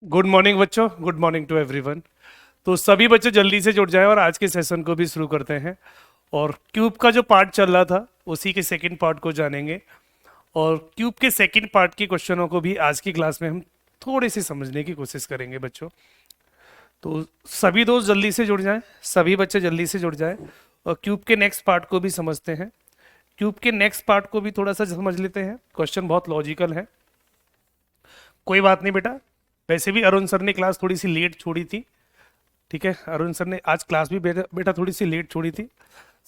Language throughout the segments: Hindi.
गुड मॉर्निंग बच्चों, गुड मॉर्निंग टू एवरीवन। तो सभी बच्चे जल्दी से जुड़ जाएं और आज के सेशन को भी शुरू करते हैं। और क्यूब का जो पार्ट चल रहा था उसी के सेकंड पार्ट को जानेंगे। और क्यूब के सेकंड पार्ट के क्वेश्चनों को भी आज की क्लास में हम थोड़े से समझने की कोशिश करेंगे बच्चों। तो सभी दोस्त जल्दी से जुड़ जाएं, सभी बच्चे जल्दी से जुड़ जाएं और क्यूब के नेक्स्ट पार्ट को भी समझते हैं। क्यूब के नेक्स्ट पार्ट को भी थोड़ा सा समझ लेते हैं। क्वेश्चन बहुत लॉजिकल है। कोई बात नहीं बेटा, वैसे भी अरुण सर ने क्लास थोड़ी सी लेट छोड़ी थी। ठीक है, अरुण सर ने आज क्लास भी बेटा बेटा थोड़ी सी लेट छोड़ी थी।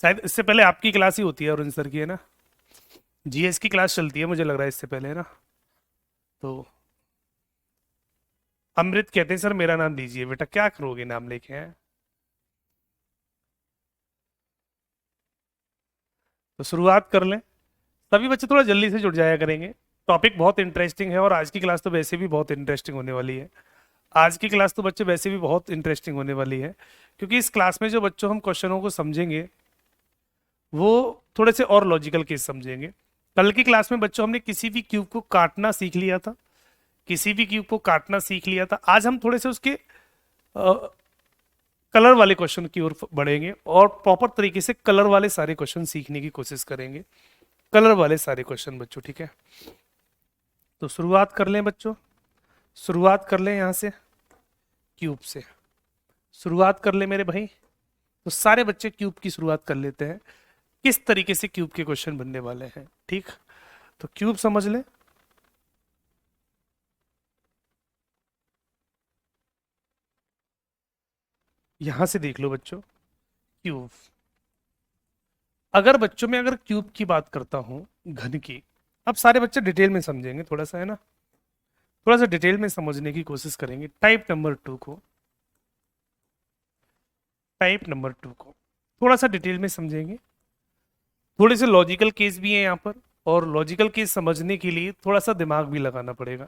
शायद इससे पहले आपकी क्लास ही होती है अरुण सर की, है ना? जीएस की क्लास चलती है मुझे लग रहा है इससे पहले, है ना? तो अमृत कहते हैं सर मेरा नाम दीजिए। बेटा क्या करोगे नाम लेके हैं? तो शुरुआत कर लें। सभी बच्चे थोड़ा जल्दी से जुड़ जाया करेंगे। टॉपिक बहुत इंटरेस्टिंग है और आज की क्लास तो वैसे भी बहुत इंटरेस्टिंग होने वाली है। आज की क्लास तो बच्चे वैसे भी बहुत इंटरेस्टिंग होने वाली है, क्योंकि इस क्लास में जो बच्चों हम क्वेश्चनों को समझेंगे वो थोड़े से और लॉजिकल केस समझेंगे। कल की क्लास में बच्चों हमने किसी भी क्यूब को काटना सीख लिया था, किसी भी क्यूब को काटना सीख लिया था। आज हम थोड़े से उसके कलर वाले क्वेश्चन की ओर बढ़ेंगे और प्रॉपर तरीके से कलर वाले सारे क्वेश्चन सीखने की कोशिश करेंगे। कलर वाले सारे क्वेश्चन बच्चों, ठीक है? तो शुरुआत कर लें बच्चों, शुरुआत कर लें यहाँ से, क्यूब से शुरुआत कर ले मेरे भाई। तो सारे बच्चे क्यूब की शुरुआत कर लेते हैं, किस तरीके से क्यूब के क्वेश्चन बनने वाले हैं। ठीक, तो क्यूब समझ ले। यहां से देख लो बच्चों, क्यूब। अगर बच्चों में अगर क्यूब की बात करता हूं, घन की, अब सारे बच्चे डिटेल में समझेंगे थोड़ा सा, है ना? थोड़ा सा डिटेल में समझने की कोशिश करेंगे। टाइप नंबर 2 को थोड़ा सा डिटेल में समझेंगे। थोड़े से लॉजिकल केस भी हैं यहाँ पर, और लॉजिकल केस समझने के लिए थोड़ा सा दिमाग भी लगाना पड़ेगा।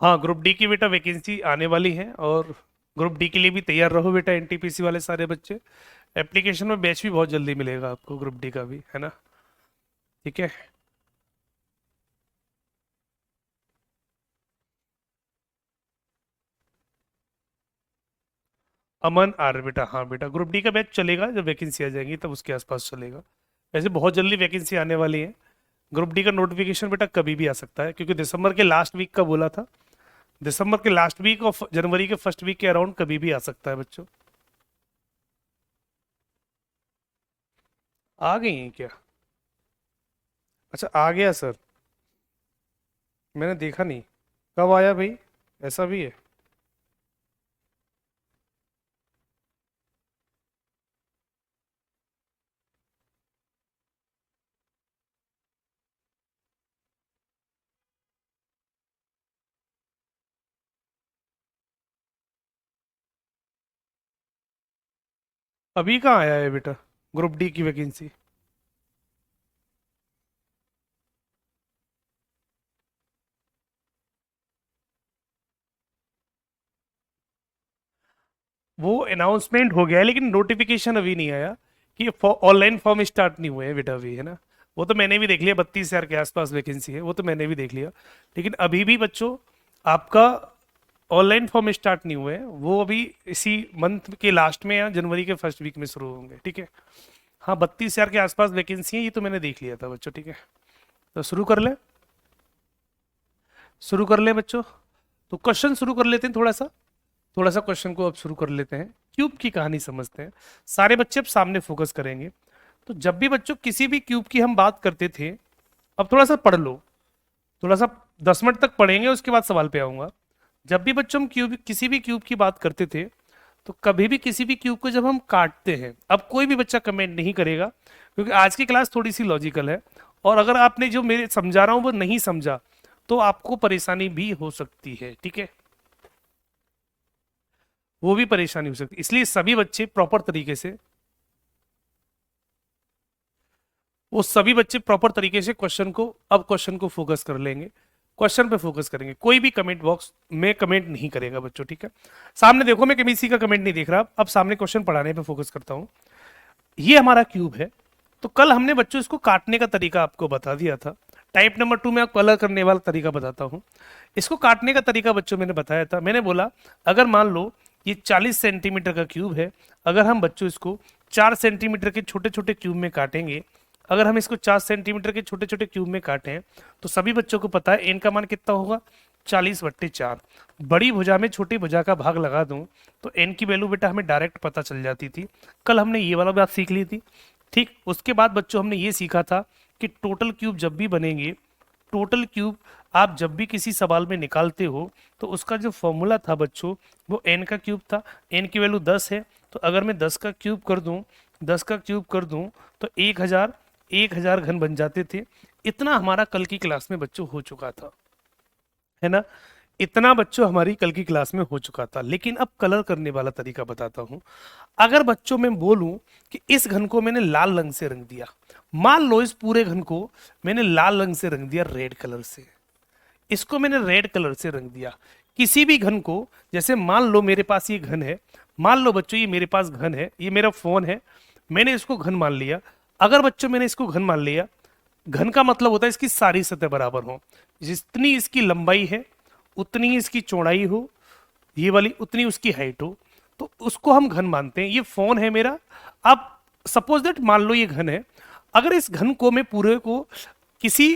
हाँ, ग्रुप डी की बेटा वैकेंसी आने वाली है, और ग्रुप डी के लिए भी तैयार रहो बेटा, एनटीपीसी वाले सारे बच्चे। एप्लीकेशन में बैच भी बहुत जल्दी मिलेगा आपको ग्रुप डी का भी, है ना? ठीक है। अमन आर बेटा, हाँ बेटा ग्रुप डी का बैच चलेगा जब वैकेंसी आ जाएंगी तब उसके आसपास चलेगा। वैसे बहुत जल्दी वैकेंसी आने वाली है। ग्रुप डी का नोटिफिकेशन बेटा कभी भी आ सकता है, क्योंकि दिसंबर के लास्ट वीक का बोला था। दिसंबर के लास्ट वीक और जनवरी के फर्स्ट वीक के अराउंड कभी भी आ सकता है बच्चों। आ गई हैं क्या? अच्छा आ गया सर, मैंने देखा नहीं। कब आया भाई? ऐसा भी है? अभी कहाँ आया है बेटा ग्रुप डी की वैकेंसी? वो अनाउंसमेंट हो गया है लेकिन नोटिफिकेशन अभी नहीं आया कि ऑनलाइन फॉर्म स्टार्ट नहीं हुए हैं बेटा अभी, है ना? वो तो मैंने भी देख लिया, 32,000 के आसपास वैकेंसी है, वो तो मैंने भी देख लिया। लेकिन अभी भी बच्चों आपका ऑनलाइन फॉर्म स्टार्ट नहीं हुए हैं, वो अभी इसी मंथ के लास्ट में या जनवरी के फर्स्ट वीक में शुरू होंगे, ठीक है? हाँ, 32,000 के आसपास वैकेंसी है, ये तो मैंने देख लिया था बच्चों, ठीक है? तो शुरू कर ले, शुरू कर ले बच्चों। तो क्वेश्चन शुरू कर लेते हैं, थोड़ा सा क्वेश्चन को अब शुरू कर लेते हैं। क्यूब की कहानी समझते हैं। सारे बच्चे अब सामने फोकस करेंगे। तो जब भी बच्चों किसी भी क्यूब की हम बात करते थे, अब थोड़ा सा पढ़ लो, थोड़ा सा 10 मिनट तक पढ़ेंगे उसके बाद सवाल पे आऊंगा। जब भी बच्चों हम क्यूब किसी भी क्यूब की बात करते थे, तो कभी भी किसी भी क्यूब को जब हम काटते हैं, अब कोई भी बच्चा कमेंट नहीं करेगा क्योंकि आज की क्लास थोड़ी सी लॉजिकल है। और अगर आपने जो मेरे समझा रहा हूं वो नहीं समझा तो आपको परेशानी भी हो सकती है, ठीक है? वो भी परेशानी हो सकती है, इसलिए सभी बच्चे प्रॉपर तरीके से, वो सभी बच्चे प्रॉपर तरीके से क्वेश्चन को, अब क्वेश्चन को फोकस कर लेंगे, क्वेश्चन पे फोकस करेंगे। कोई भी कमेंट बॉक्स में कमेंट नहीं करेगा बच्चों, ठीक है? सामने देखो, मैं किसी का कमेंट नहीं देख रहा, अब सामने क्वेश्चन पढ़ाने पे फोकस करता हूं। ये हमारा क्यूब है। तो कल हमने बच्चों इसको काटने का तरीका आपको बता दिया था। टाइप नंबर 2 में आपको कलर करने वाला तरीका बताता हूँ। इसको काटने का तरीका बच्चों मैंने बताया था। मैंने बोला अगर मान लो ये 40 सेंटीमीटर का क्यूब है, अगर हम बच्चों इसको 4 सेंटीमीटर के छोटे छोटे क्यूब में काटेंगे, अगर हम इसको 4 सेंटीमीटर के छोटे छोटे क्यूब में काटें तो सभी बच्चों को पता है एन का मान कितना होगा, 40/4। बड़ी भुजा में छोटी भुजा का भाग लगा दूं तो एन की वैल्यू बेटा हमें डायरेक्ट पता चल जाती थी। कल हमने ये वाला बात सीख ली थी। ठीक, उसके बाद बच्चों हमने ये सीखा था कि टोटल क्यूब जब भी बनेंगे, टोटल क्यूब आप जब भी किसी सवाल में निकालते हो तो उसका जो फॉर्मूला था बच्चों वो एन का क्यूब था। एन की वैल्यू 10 है, तो अगर मैं 10 का क्यूब कर दूं, 10 का क्यूब कर दूं तो 1000 घन बन जाते थे। इतना हमारा कल की क्लास में बच्चों हो चुका था, है ना। इतना बच्चों हमारी कल की क्लास में हो चुका था। लेकिन अब कलर करने वाला तरीका बताता हूं। अगर बच्चों मैं बोलूं कि इस घन को मैंने लाल रंग से रंग दिया, मान लो इस पूरे घन को मैंने लाल रंग से रंग दिया, रेड कलर से, इसको मैंने रेड कलर से रंग दिया। किसी भी घन को, जैसे मान लो मेरे पास ये घन है, मान लो बच्चों ये मेरे पास घन है, ये मेरा फोन है, मैंने इसको घन मान लिया। अगर बच्चों मैंने इसको घन मान लिया, घन का मतलब होता है इसकी सारी सतह बराबर हो, जितनी इसकी लंबाई है उतनी ही इसकी चौड़ाई हो, ये वाली उतनी उसकी हाइट हो, तो उसको हम घन मानते हैं। ये फोन है मेरा। अब सपोज दैट मान लो ये घन है, अगर इस घन को मैं पूरे को किसी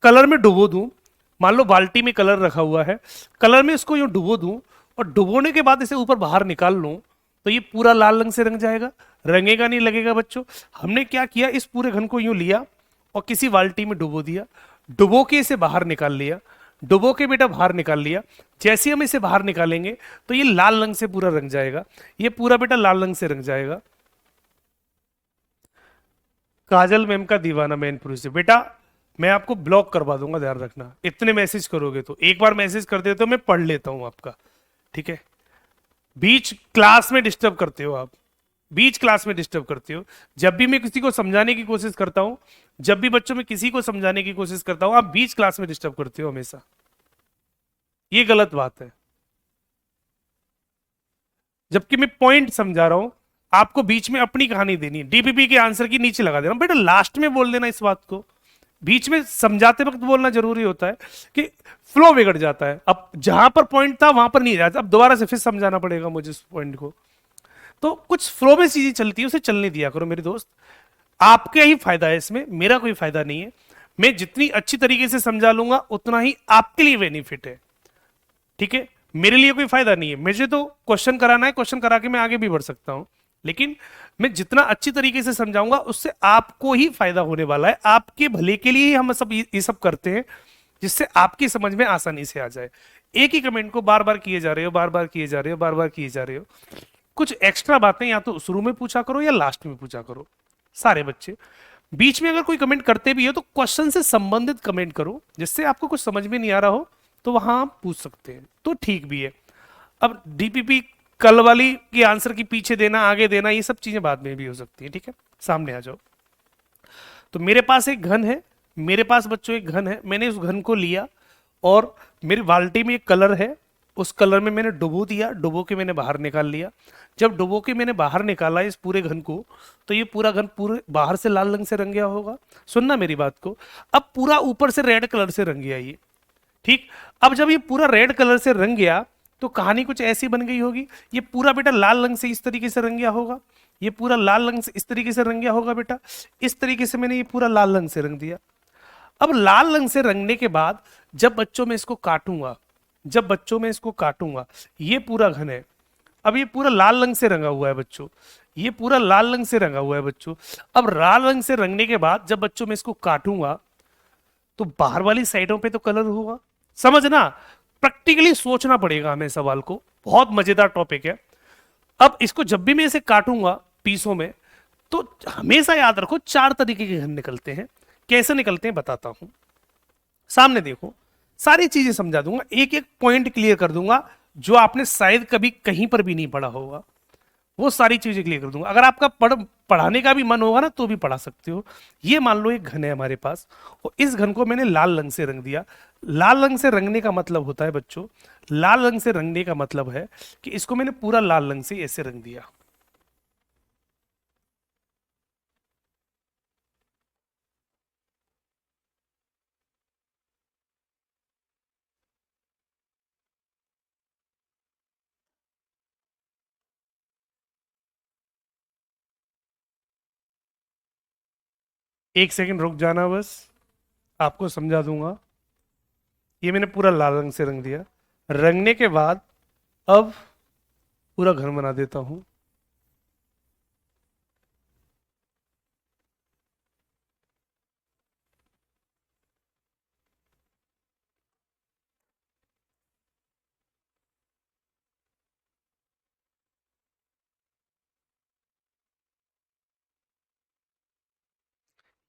कलर में डुबो दूं, मान लो बाल्टी में कलर रखा हुआ है, कलर में इसको यूं डुबो दूं और डुबोने के बाद इसे ऊपर बाहर निकाल लूं तो ये पूरा लाल रंग से रंग जाएगा, रंगेगा नहीं लगेगा बच्चों। हमने क्या किया, इस पूरे घन को यूं लिया और किसी बाल्टी में डुबो दिया, डुबो के इसे बाहर निकाल लिया, डुबो के बेटा बाहर निकाल लिया। जैसे हम इसे बाहर निकालेंगे तो ये लाल रंग से पूरा रंग जाएगा, ये पूरा बेटा लाल रंग से रंग जाएगा। काजल मैम का दीवाना मैनपुरी से, बेटा मैं आपको ब्लॉक करवा दूंगा, ध्यान रखना। इतने मैसेज करोगे तो, एक बार मैसेज कर देते हो मैं पढ़ लेता हूं आपका, ठीक है। बीच क्लास में डिस्टर्ब करते हो आप, बीच क्लास में डिस्टर्ब करते हो। जब भी मैं किसी को समझाने की कोशिश करता हूं, जब भी बच्चों में किसी को समझाने की कोशिश करता हूं, आप बीच क्लास में डिस्टर्ब करते हो हमेशा, ये गलत बात है। जबकि मैं पॉइंट समझा रहा हूं, आपको बीच में अपनी कहानी देनी है, डीपीपी के आंसर की नीचे लगा देना, बेटा लास्ट में बोल देना इस बात को। बीच में समझाते वक्त बोलना जरूरी होता है कि फ्लो बिगड़ जाता है। अब जहां पर पॉइंट था वहां पर नहीं जाता, अब दोबारा से फिर समझाना पड़ेगा मुझे उस पॉइंट को। तो कुछ फ्लो में चीजें चलती है, उसे चलने दिया करो मेरे दोस्त। आपका ही फायदा है इसमें, मेरा कोई फायदा नहीं है। मैं जितनी अच्छी तरीके से समझा लूंगा उतना ही आपके लिए बेनिफिट है, ठीक है। मेरे लिए कोई फायदा नहीं है, मुझे तो क्वेश्चन कराना है, क्वेश्चन करा के मैं आगे भी बढ़ सकता हूं, लेकिन मैं जितना अच्छी तरीके से समझाऊंगा उससे आपको ही फायदा होने वाला है। आपके भले के लिए ही हम सब ये सब करते हैं, जिससे आपकी समझ में आसानी से आ जाए। एक ही कमेंट को बार बार किए जा रहे हो, बार बार किए जा रहे हो, बार बार किए जा रहे हो। कुछ एक्स्ट्रा बातें या तो शुरू में पूछा करो या लास्ट में पूछा करो। सारे बच्चे बीच में अगर कोई कमेंट करते भी हो तो क्वेश्चन से संबंधित कमेंट करो, जिससे आपको कुछ समझ में नहीं आ रहा हो तो वहां आप पूछ सकते हैं, तो ठीक भी है। अब डीपीपी कल वाली की आंसर की पीछे देना, आगे देना, ये सब चीजें बाद में भी हो सकती है, ठीक है। सामने आ जाओ। तो मेरे पास एक घन है, मेरे पास बच्चों एक घन है, मैंने उस घन को लिया और मेरी बाल्टी में एक कलर है, उस कलर में मैंने डुबो दिया, डुबो के मैंने बाहर निकाल लिया। जब डुबो के मैंने बाहर निकाला इस पूरे घन को, तो ये पूरा घन पूरे बाहर से लाल रंग से रंग गया होगा। सुनना मेरी बात को, अब पूरा ऊपर से रेड कलर से रंग गया ये, ठीक। अब जब ये पूरा रेड कलर से रंग गया तो कहानी कुछ ऐसी बन गई होगी, ये पूरा बेटा लाल रंग से इस तरीके से रंग गया होगा, ये पूरा लाल रंग से इस तरीके से रंग गया होगा बेटा। इस तरीके से मैंने ये पूरा लाल रंग से रंग दिया। अब लाल रंग से रंगने के बाद जब बच्चों में इसको काटूंगा, जब बच्चों में इसको काटूंगा, ये पूरा घन है, अब ये पूरा लाल रंग से रंगा हुआ है बच्चों, ये पूरा लाल रंग से रंगा हुआ है बच्चों। अब लाल रंग से रंगने के बाद जब बच्चों में इसको काटूंगा तो बाहर वाली साइडों पे तो कलर होगा। समझना, प्रैक्टिकली सोचना पड़ेगा हमें सवाल को, बहुत मजेदार टॉपिक है। अब इसको जब भी मैं इसे काटूंगा पीसों में, तो हमेशा याद रखो 4 तरीके के घन निकलते हैं। कैसे निकलते हैं बताता हूं, सामने देखो, सारी चीजें समझा दूंगा, एक एक पॉइंट क्लियर कर दूंगा जो आपने शायद कभी कहीं पर भी नहीं पढ़ा होगा, वो सारी चीजें क्लियर कर दूंगा। अगर आपका पढ़ाने का भी मन होगा ना तो भी पढ़ा सकते हो। ये मान लो एक घन है हमारे पास और इस घन को मैंने लाल रंग से रंग दिया। लाल रंग से रंगने का मतलब होता है बच्चों, लाल रंग से रंगने का मतलब है कि इसको मैंने पूरा लाल रंग से ऐसे रंग दिया। एक सेकंड रुक जाना बस, आपको समझा दूंगा। ये मैंने पूरा लाल रंग से रंग दिया। रंगने के बाद अब पूरा घर बना देता हूं।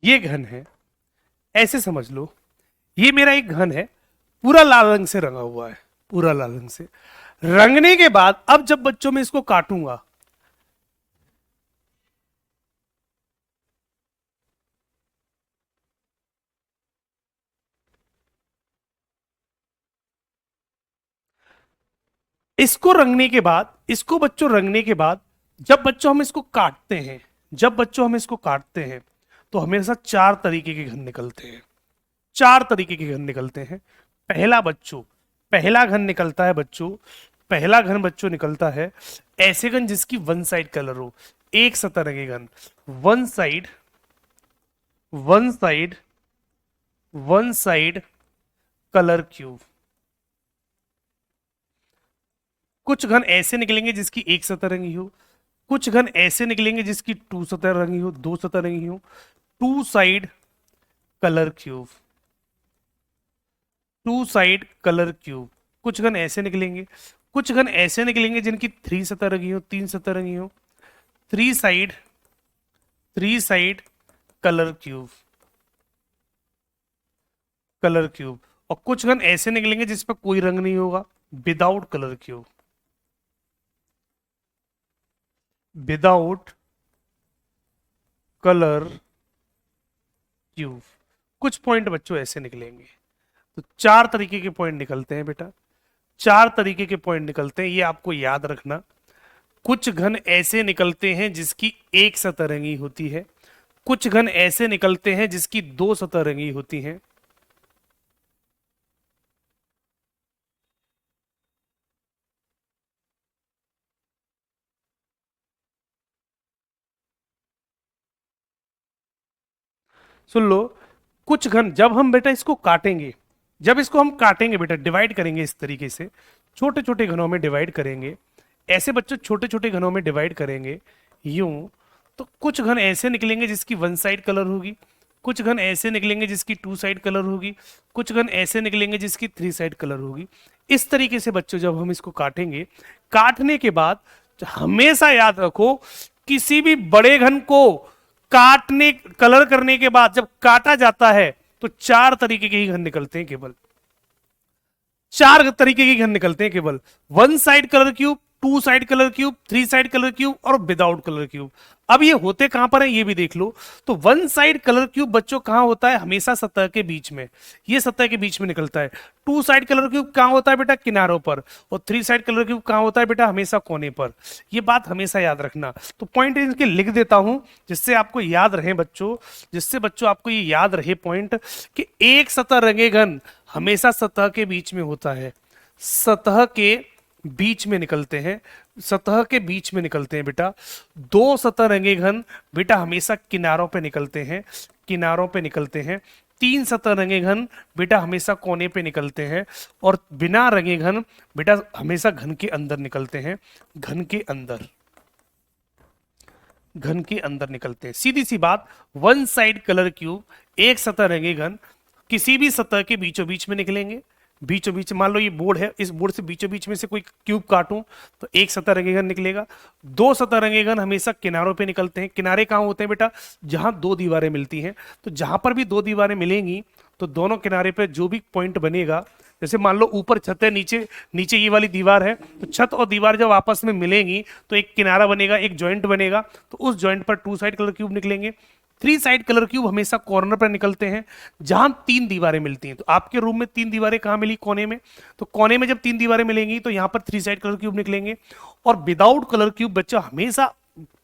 ये घन है, ऐसे समझ लो, ये मेरा एक घन है, पूरा लाल रंग से रंगा हुआ है, पूरा लाल रंग से। रंगने के बाद अब जब बच्चों में इसको काटूंगा, इसको रंगने के बाद, इसको बच्चों रंगने के बाद जब बच्चों हम इसको काटते हैं, जब बच्चों हम इसको काटते हैं तो हमेशा चार तरीके के घन निकलते हैं, चार तरीके के घन निकलते हैं। पहला बच्चों, पहला घन निकलता है बच्चों, पहला घन बच्चों निकलता है ऐसे घन जिसकी वन साइड कलर हो, एक सतह रंगे घन, one side, one side, one side colour cube. कुछ घन ऐसे निकलेंगे जिसकी एक सतह रंगी हो, कुछ घन ऐसे निकलेंगे जिसकी टू सतह रंगी हो, दो सतह रंगी हो, two side colour cube, two side colour cube. कुछ घन ऐसे निकलेंगे, कुछ घन ऐसे निकलेंगे जिनकी थ्री सतह रंगी हो, तीन सतह रंगी हो, three side, three side colour cube, colour cube. और कुछ घन ऐसे निकलेंगे जिस पर कोई रंग नहीं होगा, without colour cube, without colour cube. कुछ पॉइंट बच्चों ऐसे निकलेंगे। तो चार तरीके के पॉइंट निकलते हैं बेटा, चार तरीके के पॉइंट निकलते हैं, ये आपको याद रखना। कुछ घन ऐसे निकलते हैं जिसकी एक सतह रंगी होती है, कुछ घन ऐसे निकलते हैं जिसकी दो सतह रंगी होती हैं। सुन लो, कुछ घन जब हम बेटा इसको काटेंगे, जब इसको हम काटेंगे बेटा, डिवाइड करेंगे इस तरीके से, छोटे छोटे घनों में डिवाइड करेंगे, ऐसे बच्चों छोटे छोटे घनों में डिवाइड करेंगे यूं, तो कुछ घन ऐसे निकलेंगे जिसकी वन साइड कलर होगी, कुछ घन ऐसे निकलेंगे जिसकी टू साइड कलर होगी, कुछ घन ऐसे निकलेंगे जिसकी थ्री साइड कलर होगी। इस तरीके से बच्चों जब हम इसको काटेंगे, काटने के बाद हमेशा याद रखो, किसी भी बड़े घन को काटने, कलर करने के बाद जब काटा जाता है तो चार तरीके के ही घन निकलते हैं केवल, चार तरीके के घन निकलते हैं केवल, one side colour cube, two side colour cube, three side colour cube और विदाउट कलर क्यूब। अब ये होते कहां पर है ये भी देख लो। तो वन साइड कलर क्यूब बच्चों कहां होता है, हमेशा सतह के बीच में, ये सतह के बीच में निकलता है। टू साइड कलर क्यूब कहां होता है बेटा, किनारों पर। और थ्री साइड कलर क्यूब कहां होता है बेटा, हमेशा कोने पर। ये बात हमेशा याद रखना। तो पॉइंट इनके लिख देता हूं जिससे आपको याद रहे बच्चों, जिससे बच्चों आपको ये याद रहे पॉइंट कि एक सतह रंगे घन हमेशा सतह के बीच में होता है, सतह के बीच में निकलते हैं, सतह के बीच में निकलते हैं बेटा। दो सतह रंगे घन बेटा हमेशा किनारों पे निकलते हैं, किनारों पे निकलते हैं। तीन सतह रंगे घन बेटा हमेशा कोने पे निकलते हैं। और बिना रंगे घन बेटा हमेशा घन के अंदर निकलते हैं, घन के अंदर, घन के अंदर निकलते हैं। सीधी सी बात, वन साइड कलर क्यूब, एक सतह रंगे घन किसी भी सतह के बीचों बीच में निकलेंगे। बीचों बीच, मान लो ये बोर्ड है, इस बोर्ड से बीचों बीच में से कोई क्यूब काटूं तो एक सतह रंगेघन निकलेगा। दो सतह रंगेघन हमेशा किनारों पे निकलते हैं। किनारे कहाँ होते हैं बेटा, जहां दो दीवारें मिलती हैं। तो जहां पर भी दो दीवारें मिलेंगी तो दोनों किनारे पे जो भी पॉइंट बनेगा, जैसे मान लो ऊपर छत है, नीचे नीचे ये वाली दीवार है, तो छत और दीवार जब आपस में मिलेंगी तो एक किनारा बनेगा, एक जॉइंट बनेगा। तो उस जॉइंट पर टू साइड कलर क्यूब निकलेंगे। थ्री साइड कलर क्यूब हमेशा कॉर्नर पर निकलते हैं जहां तीन दीवारें मिलती हैं। तो आपके रूम में तीन दीवारें कहां मिली, कोने में। तो कोने में जब तीन दीवारें मिलेंगी तो यहां पर थ्री साइड कलर क्यूब निकलेंगे। और विदाउट कलर क्यूब बच्चा हमेशा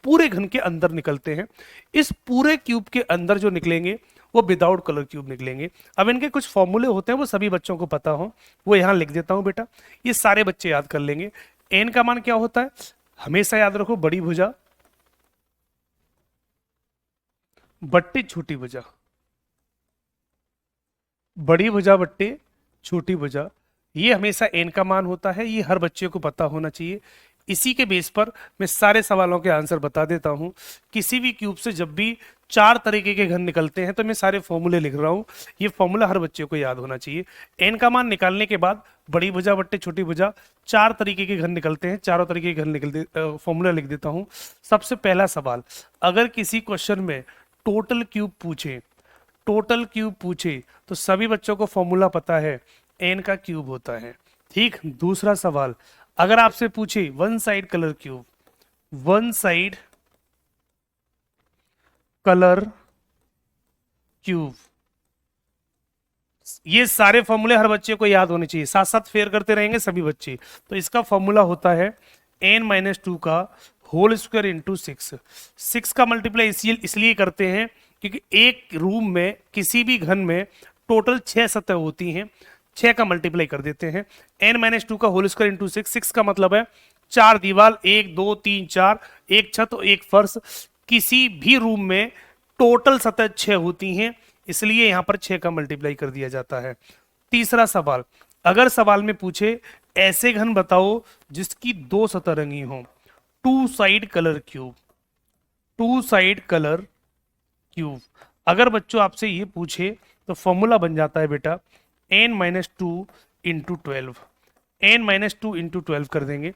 पूरे घन के अंदर निकलते हैं। इस पूरे क्यूब के अंदर जो निकलेंगे वो विदाउट कलर क्यूब निकलेंगे। अब इनके कुछ फॉर्मूले होते हैं, वो सभी बच्चों को पता हो, वो यहां लिख देता हूं बेटा, ये सारे बच्चे याद कर लेंगे। एन का मान क्या होता है, हमेशा याद रखो, बड़ी भुजा बट्टे छोटी भुजा, बड़ी भुजा बट्टे छोटी भुजा, ये हमेशा एन का मान होता है, ये हर बच्चे को पता होना चाहिए। इसी के बेस पर मैं सारे सवालों के आंसर बता देता हूं। किसी भी क्यूब से जब भी चार तरीके के घन निकलते हैं तो मैं सारे फॉर्मूले लिख रहा हूं, ये फॉर्मूला हर बच्चे को याद होना चाहिए। एन का मान निकालने के बाद बड़ी भुजा बट्टे छोटी भुजा, चार तरीके के घन निकलते हैं, चारों तरीके के घन निकलते, फॉर्मूला लिख देता हूं। सबसे पहला सवाल, अगर किसी क्वेश्चन में टोटल क्यूब पूछे, टोटल क्यूब पूछे तो सभी बच्चों को फॉर्मूला पता है, एन का क्यूब होता है। ठीक। दूसरा सवाल, अगर आपसे पूछे one side colour cube, one side colour cube, ये सारे फॉर्मूले हर बच्चे को याद होने चाहिए, साथ साथ फेयर करते रहेंगे सभी बच्चे। तो इसका फॉर्मूला होता है n-2 का होल स्क्वायर इंटू 6। 6 का मल्टीप्लाई इसलिए करते हैं क्योंकि एक रूम में किसी भी घन में टोटल 6 सतह होती हैं, 6 का मल्टीप्लाई कर देते हैं। n-2 का होल स्क्वायर इंटू 6, 6 का मतलब है 4 दीवार, 1 2 3 4, एक छत और एक फर्श। किसी भी रूम में टोटल सतह 6 होती हैं, इसलिए यहां पर 6 का मल्टीप्लाई कर दिया जाता है। तीसरा सवाल, अगर सवाल में पूछे ऐसे घन बताओ जिसकी दो सतह रंगी हो, two side colour cube, two side colour cube, अगर बच्चों आपसे ये पूछे तो फॉर्मूला बन जाता है बेटा n-2 इंटू 12, n-2 इंटू 12 कर देंगे।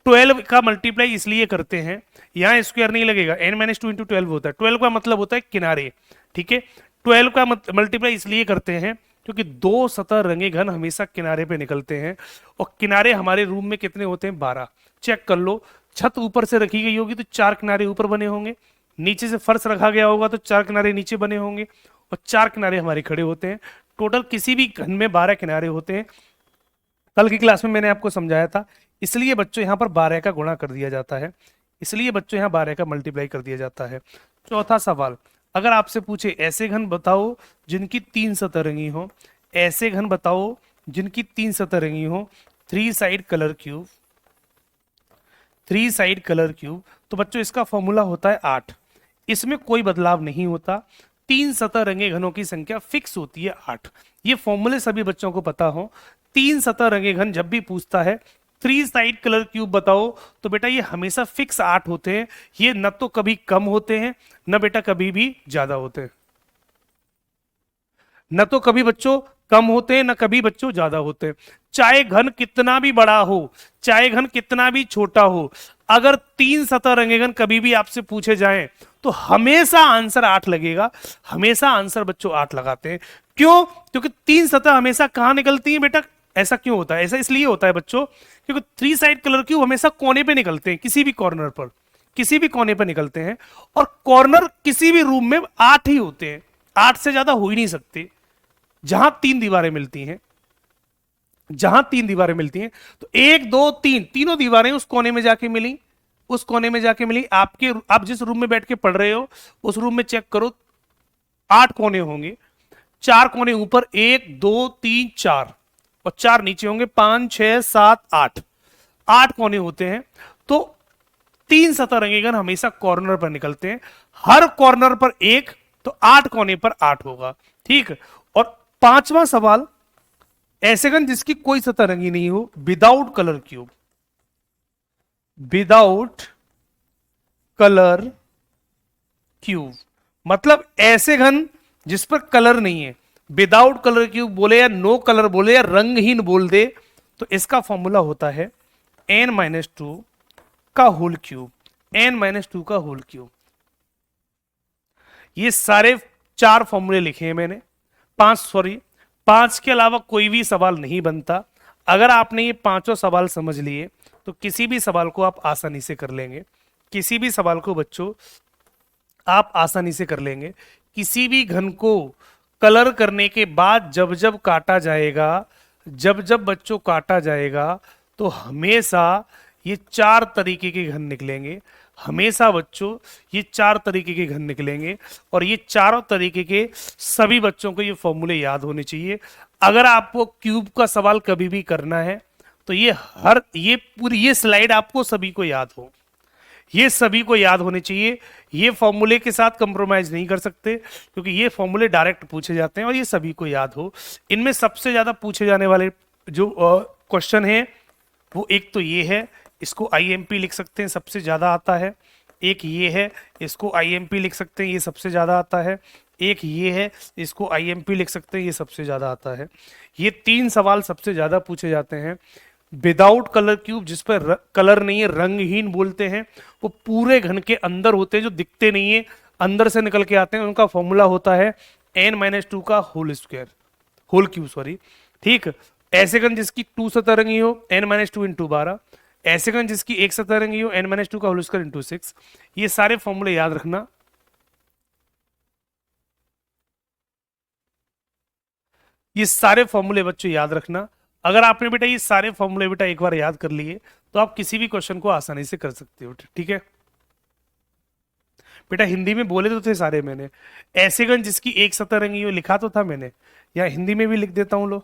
12 का मल्टीप्लाई इसलिए करते हैं, यहां स्क्वायर नहीं लगेगा, n-2 इंटू 12 होता है, 12 का मतलब होता है किनारे। ठीक है, 12 का मल्टीप्लाई इसलिए करते हैं क्योंकि दो सतह रंगे घन हमेशा किनारे पे निकलते हैं, और किनारे हमारे रूम में कितने होते हैं, 12। चेक कर लो, छत ऊपर से रखी गई होगी तो 4 किनारे ऊपर बने होंगे, नीचे से फर्श रखा गया होगा तो 4 किनारे नीचे बने होंगे, और 4 किनारे हमारे खड़े होते हैं। टोटल किसी भी घन में 12 किनारे होते हैं। कल की क्लास में मैंने आपको समझाया था, इसलिए बच्चों यहाँ पर 12 का गुणा कर दिया जाता है, इसलिए बच्चों यहाँ 12 का मल्टीप्लाई कर दिया जाता है। चौथा सवाल, अगर आपसे पूछे ऐसे घन बताओ जिनकी 3 सतह रंगी हो, ऐसे घन बताओ जिनकी 3 सतह रंगी हो, 3 side colour cube, 3 side colour cube, तो बच्चों इसका फॉर्मूला होता है 8। इसमें कोई बदलाव नहीं होता, 3 सतह रंगे घनों की संख्या फिक्स होती है 8। ये फॉर्मूले सभी बच्चों को पता हो। 3 सतह रंगे घन जब भी पूछता है 3 साइड कलर क्यूब बताओ, तो बेटा ये हमेशा फिक्स 8 होते हैं, ये न तो कभी कम होते हैं न बेटा कभी भी ज्यादा होते हैं, न तो कभी बच्चों कम होते हैं न कभी बच्चों ज्यादा होते हैं। चाहे घन कितना भी बड़ा हो, चाहे घन कितना भी छोटा हो, अगर 3 सतह रंगे घन कभी भी आपसे पूछे जाएं तो हमेशा आंसर 8 लगेगा, हमेशा आंसर बच्चों 8 लगाते हैं। क्यों? क्योंकि 3 सतह हमेशा कहां निकलती हैं बेटा? ऐसा क्यों होता है? ऐसा इसलिए होता है बच्चों क्योंकि 3 साइड कलर क्यूब हमेशा कोने पे निकलते हैं, किसी भी कॉर्नर पर, किसी भी कोने पर निकलते हैं, और कॉर्नर किसी भी रूम में 8 ही होते हैं, 8 से ज्यादा हो ही नहीं सकते। जहां 3 दीवारें मिलती हैं, जहां 3 दीवारें मिलती हैं, तो 1 2 3 तीनों दीवारें उस कोने में जाके मिली, उस कोने में जाके मिली। आप जिस रूम में बैठ के पढ़ रहे हो उस रूम में चेक करो, 8 कोने होंगे, 4 कोने ऊपर, 1 2 3 4, और 4 नीचे होंगे, 5 6 7 8, 8 कोने होते हैं। तो 3 सतह रंगेघन हमेशा कॉर्नर पर निकलते हैं, हर कॉर्नर पर 1, तो 8 कोने पर 8 होगा। ठीक। और 5वां सवाल, ऐसे घन जिसकी कोई सतह रंगी नहीं हो, without colour cube, without colour cube, मतलब ऐसे घन जिस पर कलर नहीं है, विदाउट कलर क्यूब बोले या नो कलर बोले या रंगहीन बोल दे, तो इसका फॉर्मूला होता है n-2 का होल क्यूब, n-2 का होल क्यूब। ये सारे 4 फॉर्मूले लिखे हैं मैंने, 5 के अलावा कोई भी सवाल नहीं बनता। अगर आपने ये 5 सवाल समझ लिए तो किसी भी सवाल को आप आसानी से कर लेंगे, किसी भी सवाल को बच्चों आप आसानी से कर लेंगे। किसी भी घन को कलर करने के बाद जब जब काटा जाएगा, जब जब बच्चों काटा जाएगा, तो हमेशा ये 4 तरीके के घन निकलेंगे, हमेशा बच्चों ये 4 तरीके के घन निकलेंगे, और ये चारों तरीके के सभी बच्चों को ये फॉर्मूले याद होने चाहिए। अगर आपको क्यूब का सवाल कभी भी करना है तो ये पूरी ये स्लाइड आपको सभी को याद हो, ये सभी को याद होने चाहिए। ये फॉर्मूले के साथ कंप्रोमाइज नहीं कर सकते क्योंकि ये फॉर्मूले डायरेक्ट पूछे जाते हैं और ये सभी को याद हो। इनमें सबसे ज्यादा पूछे जाने वाले जो क्वेश्चन है वो एक तो ये है, इसको आईएमपी लिख सकते हैं, सबसे ज्यादा आता है। एक ये है, इसको आईएमपी लिख सकते हैं, ये सबसे ज्यादा आता है। एक ये है, इसको आईएमपी लिख सकते हैं, ये सबसे ज्यादा आता है। ये 3 सवाल सबसे ज्यादा पूछे जाते हैं। विदाउट कलर क्यूब, जिस पर कलर नहीं है, रंगहीन बोलते हैं, वो पूरे घन के अंदर होते हैं, जो दिखते नहीं है, अंदर से निकल के आते हैं। उनका फॉर्मूला होता है n-2 का whole square, whole cube sorry. ठीक, ऐसे घन जिसकी 2 सतरंगी हो n-2 इंटू 12, ऐसे घन जिसकी 1 सतरंगी हो n-2 का होल स्क्वायर इंटू 6। ये सारे फॉर्मूले याद रखना। ये सारे फॉर्मूले बच्चों याद रखना। अगर आपने बेटा ये सारे फॉर्मूले बेटा एक बार याद कर लिए तो आप किसी भी क्वेश्चन को आसानी से कर सकते हो। ठीक है बेटा, हिंदी में बोले तो थे सारे मैंने। ऐसे गण जिसकी 1 सतरंगी हो लिखा तो था मैंने, या हिंदी में भी लिख देता हूं। लो,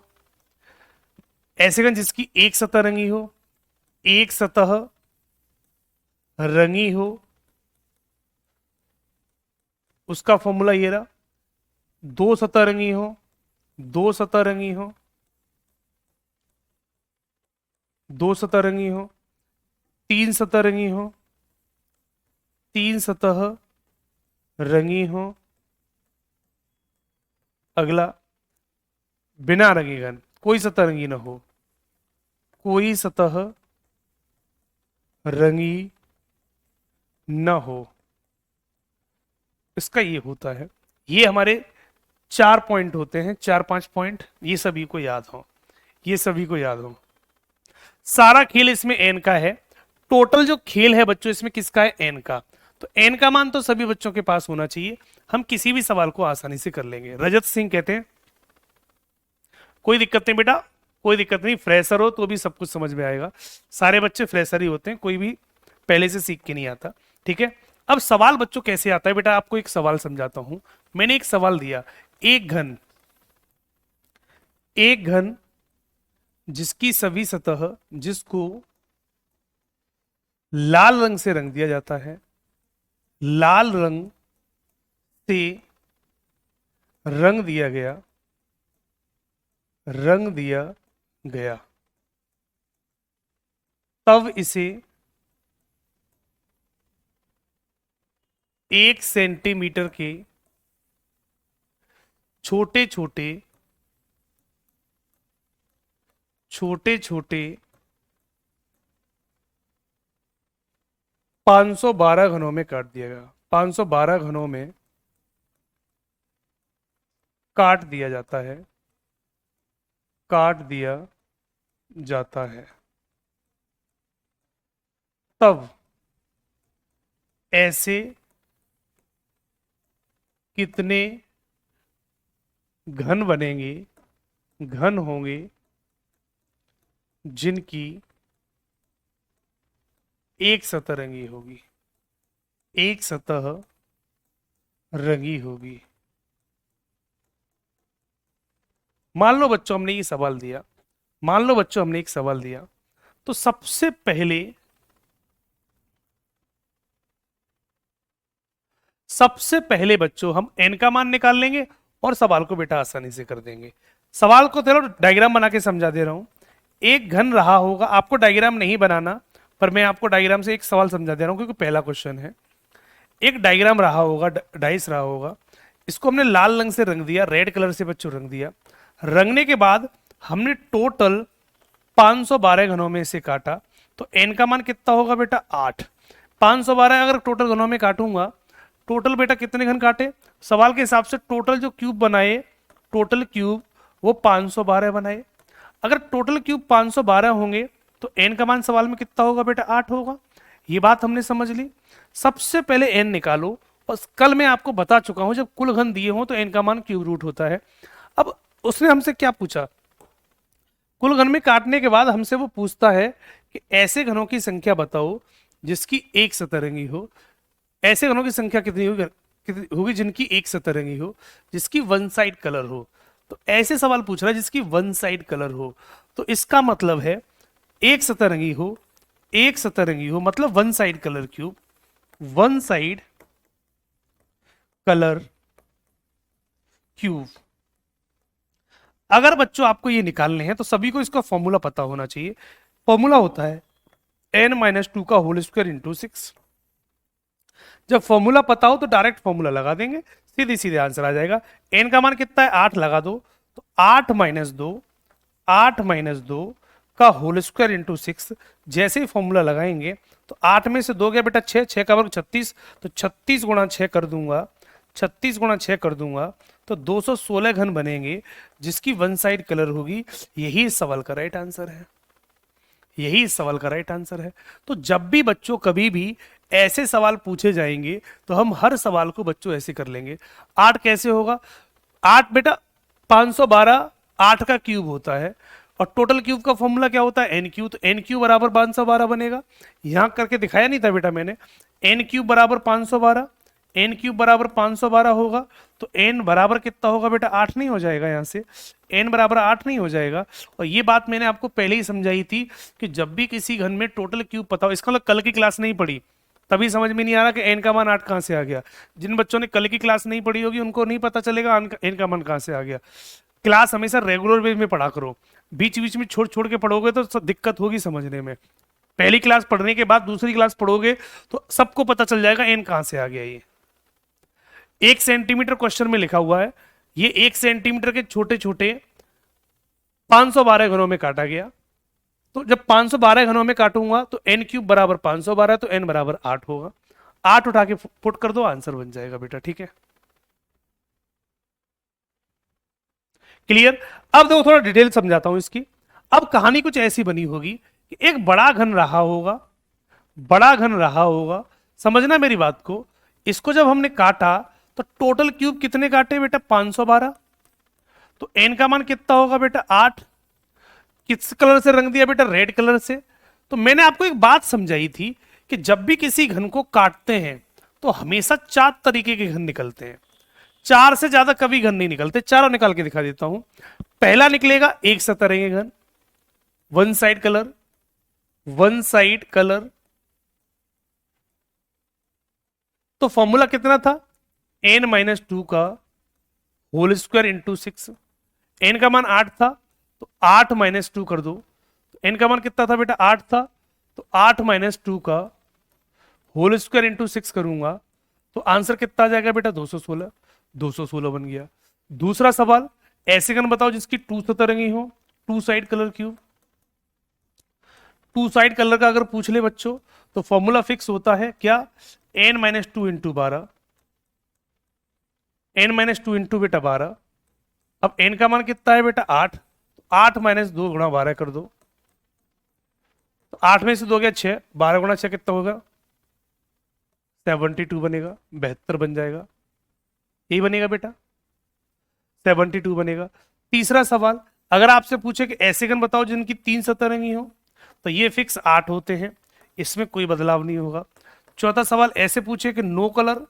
ऐसे गण जिसकी 1 सतरंगी हो, एक सतह रंगी हो, उसका फॉर्मूला ये रहा। 2 सतरंगी हो, 2 सतरंगी हो, 2 सतरंगी हो, 3 सतरंगी हो, 3 सतह रंगी हो। अगला, बिना रंगी घन, कोई सतह रंगी ना हो, कोई सतह रंगी न हो। इसका ये होता है, ये हमारे 4 पॉइंट होते हैं, 4-5 पॉइंट। ये सभी को याद हो, ये सभी को याद हो। सारा खेल इसमें एन का है। टोटल जो खेल है बच्चों इसमें किसका है? एन का। तो एन का मान तो सभी बच्चों के पास होना चाहिए, हम किसी भी सवाल को आसानी से कर लेंगे। रजत सिंह कहते हैं कोई दिक्कत नहीं बेटा, कोई दिक्कत नहीं, फ्रेशर हो तो भी सब कुछ समझ में आएगा। सारे बच्चे फ्रेशर ही होते हैं, कोई भी पहले से सीख के नहीं आता। ठीक है, अब सवाल बच्चों कैसे आता है बेटा, आपको एक सवाल समझाता हूं। मैंने एक सवाल दिया, एक घन, एक घन जिसकी सभी सतह, जिसको लाल रंग से रंग दिया जाता है, लाल रंग से रंग दिया गया, रंग दिया गया, तब इसे 1 सेंटीमीटर के छोटे छोटे छोटे छोटे 512 घनों में काट दिया गया। 512 घनों में काट दिया जाता है, काट दिया जाता है, तब ऐसे कितने घन बनेंगे, घन होंगे, जिनकी एक सतह रंगी होगी, एक सतह रंगी होगी। मान लो बच्चों हमने ये सवाल दिया, मान लो बच्चों हमने एक सवाल दिया, तो सबसे पहले बच्चों हम n का मान निकाल लेंगे और सवाल को बेटा आसानी से कर देंगे। सवाल को चलो डायग्राम बना के समझा दे रहा हूं। एक घन रहा होगा, आपको डायग्राम नहीं बनाना, पर मैं आपको डायग्राम से एक सवाल समझा दे रहा हूं क्योंकि पहला क्वेश्चन है। एक डायग्राम रहा होगा, डाइस रहा होगा, इसको हमने लाल रंग से रंग दिया, रेड कलर से बच्चों रंग दिया। रंगने के बाद हमने टोटल 512 घनों में इसे काटा, तो n का मान कितना होगा बेटा? 8। 512 अगर टोटल घनों में काटूंगा, टोटल बेटा कितने घन काटे? सवाल के हिसाब से टोटल जो क्यूब बनाए, टोटल क्यूब वो 512 बनाए। अगर टोटल क्यूब 512 होंगे तो n का मान सवाल में कितना होगा बेटा? 8 होगा। ये बात हमने समझ ली। सबसे पहले n निकालो, और कल मैं आपको बता चुका हूं जब कुल घन दिए हों तो n का मान क्यूब रूट होता है। अब उसने हमसे क्या पूछा? कुल घन में काटने के बाद हमसे वो पूछता है कि ऐसे घनों की संख्या बताओ जिसकी एक सतरंगी हो। ऐसे घनों की संख्या कितनी होगी जिनकी एक सतरंगी हो, जिसकी वन साइड कलर हो। तो ऐसे सवाल पूछ रहा है जिसकी वन साइड कलर हो, तो इसका मतलब है एक सतरंगी हो, एक सतरंगी हो मतलब one side colour cube, one side colour cube. अगर बच्चों आपको ये निकालने हैं तो सभी को इसका फॉर्मूला पता होना चाहिए। फॉर्मूला होता है n-2 का होल स्क्वायर इंटू 6। जब फॉर्मूला पता हो तो डायरेक्ट फॉर्मूला लगा देंगे, सीधे सीधे आंसर आ जाएगा। n का मान कितना है 8 लगा दो, तो 8-2 का होल स्क्वायर इंटू 6। जैसे ही फॉर्मूला लगाएंगे तो 8 में से 2 गया बेटा 6, 6 का वर्ग 36, तो 36 गुणा 6 कर दूंगा, 36 गुणा 6 कर दूंगा तो 216 घन बनेंगे, जिसकी वन साइड कलर होगी। यही इस सवाल का राइट आंसर है, यही इस सवाल का राइट आंसर है। तो जब भी बच्चों कभी भी ऐसे सवाल पूछे जाएंगे तो हम हर सवाल को बच्चों ऐसे कर लेंगे। 8 कैसे होगा, 8 बेटा 512 8 का क्यूब होता है, और टोटल क्यूब का फॉर्मूला क्या होता है एन क्यूब, तो एन क्यूब बराबर 512 बनेगा। यहां करके दिखाया नहीं था बेटा मैंने, एन क्यूब बराबर 512, एन क्यूब बराबर 512 होगा, तो एन बराबर कितना होगा बेटा 8 नहीं हो जाएगा, यहां से एन बराबर 8 नहीं हो जाएगा। और ये बात मैंने आपको पहले ही समझाई थी कि जब भी किसी घन में टोटल क्यूब पता हो, इसका मतलब कल की क्लास नहीं पढ़ी तभी समझ में नहीं आ रहा कि एन का मान 8 कहां से आ गया। जिन बच्चों ने कल की क्लास नहीं पढ़ी होगी उनको नहीं पता चलेगा एन का मान कहां से आ गया। क्लास हमेशा रेगुलर वे में पढ़ा करो, बीच बीच में छोड़ छोड़ के पढ़ोगे तो दिक्कत होगी समझने में। पहली क्लास पढ़ने के बाद दूसरी क्लास पढ़ोगे तो सबको पता चल जाएगा एन कहां से आ गया। ये 1 सेंटीमीटर क्वेश्चन में लिखा हुआ है, ये 1 सेंटीमीटर के छोटे छोटे 512 घनों में काटा गया। तो जब 512 घनों में काटूंगा तो एन क्यूब बराबर 512, तो एन बराबर 8 होगा। 8 उठा के पुट कर दो, आंसर बन जाएगा बेटा, ठीक है क्लियर। अब देखो थोड़ा डिटेल समझाता हूं इसकी। अब कहानी कुछ ऐसी बनी होगी कि एक बड़ा घन रहा होगा, बड़ा घन रहा होगा, समझना मेरी बात को। इसको जब हमने काटा तो टोटल क्यूब कितने काटे बेटा 512, तो एन का मान कितना होगा बेटा 8। किस कलर से रंग दिया बेटा रेड कलर से। तो मैंने आपको एक बात समझाई थी कि जब भी किसी घन को काटते हैं तो हमेशा 4 तरीके के घन निकलते हैं, 4 से ज्यादा कभी घन नहीं निकलते। चारों निकाल के दिखा देता हूं। पहला निकलेगा एक सतरंगी घन, one side colour, one side colour. तो फॉर्मूला कितना था n-2 का होल स्क्वायर इंटू 6। एन का मान 8 था तो 8-2 कर दो, तो एन का मान कितना था बेटा 8 था, तो 8-2 का होल स्क्वायर इंटू 6 करूंगा तो आंसर कितना आ जाएगा बेटा 216। 216 बन गया। दूसरा सवाल, ऐसे घन बताओ जिसकी 2 सतरंगी हो, 2 side colour cube. 2 side colour का अगर पूछ ले बच्चों तो फॉर्मूला फिक्स होता है क्या, n-2 इंटू 12, n-2 इंटू बेटा 12। अब n का मान कितना है बेटा 8, 8-2 गुणा 12 कर दो, तो 8 में से 2 गया 6, 12 गुणा 6 कितना होगा 72 बनेगा, 72 बन जाएगा। यही बनेगा बेटा 72 बनेगा। तीसरा सवाल, अगर आपसे पूछे कि ऐसे घन बताओ जिनकी 3 सतरंगी हो, तो ये फिक्स 8 होते हैं, इसमें कोई बदलाव नहीं होगा। चौथा सवाल ऐसे पूछे कि नो कलर,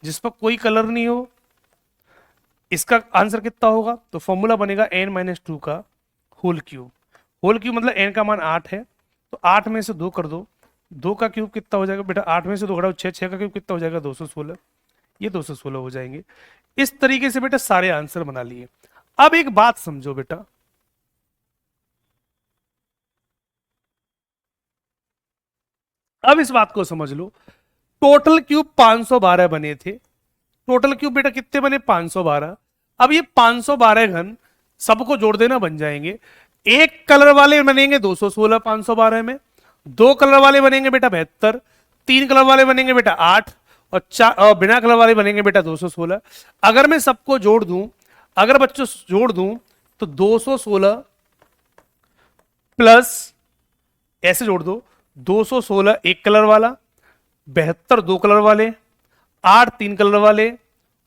जिस पर कोई कलर नहीं हो, इसका आंसर कितना होगा, तो फॉर्मूला बनेगा n-2 का होल क्यूब। होल क्यूब मतलब n का मान 8 है, तो 8 में से 2 कर दो, 2 का क्यूब कितना हो जाएगा बेटा 8 में से 2 घटाओ 6, 6 का क्यूब कितना हो जाएगा 216। ये 216 हो जाएंगे। इस तरीके से बेटा सारे आंसर बना लिए। अब एक बात समझो बेटा, अब इस बात को समझ लो, टोटल क्यूब 512 बने थे। टोटल क्यूब बेटा कितने बने 512। अब ये 512 घन सबको जोड़ देना बन जाएंगे। एक कलर वाले बनेंगे 216 512 में, 2 कलर वाले बनेंगे बेटा 72, 3 कलर वाले बनेंगे बेटा 8, और बिना कलर वाले बनेंगे बेटा 216। अगर मैं सबको जोड़ दूं, अगर बच्चों जोड़ दूं तो 216 प्लस ऐसे जोड़ दो, 216 एक कलर वाला, 72 2 कलर वाले, 8 3 कलर वाले,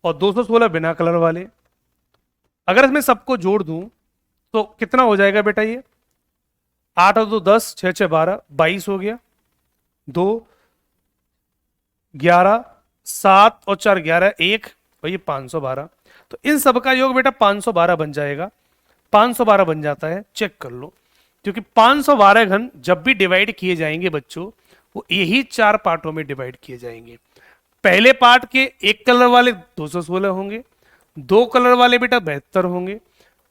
और 216 बिना कलर वाले। अगर इसमें सबको जोड़ दूं तो कितना हो जाएगा बेटा, ये 8 और 2 10, 6 6 12, 22 हो गया, 2 11, 7 और 4 11, 1 और ये 512। तो इन सब का योग बेटा 512 बन जाएगा। 512 बन जाता है, चेक कर लो, क्योंकि 512 घन जब भी डिवाइड किए जाएंगे बच्चों, वो यही 4 पार्टों में डिवाइड किए जाएंगे। पहले पार्ट के एक कलर वाले 216 होंगे, 2 कलर वाले बेटा 72 होंगे,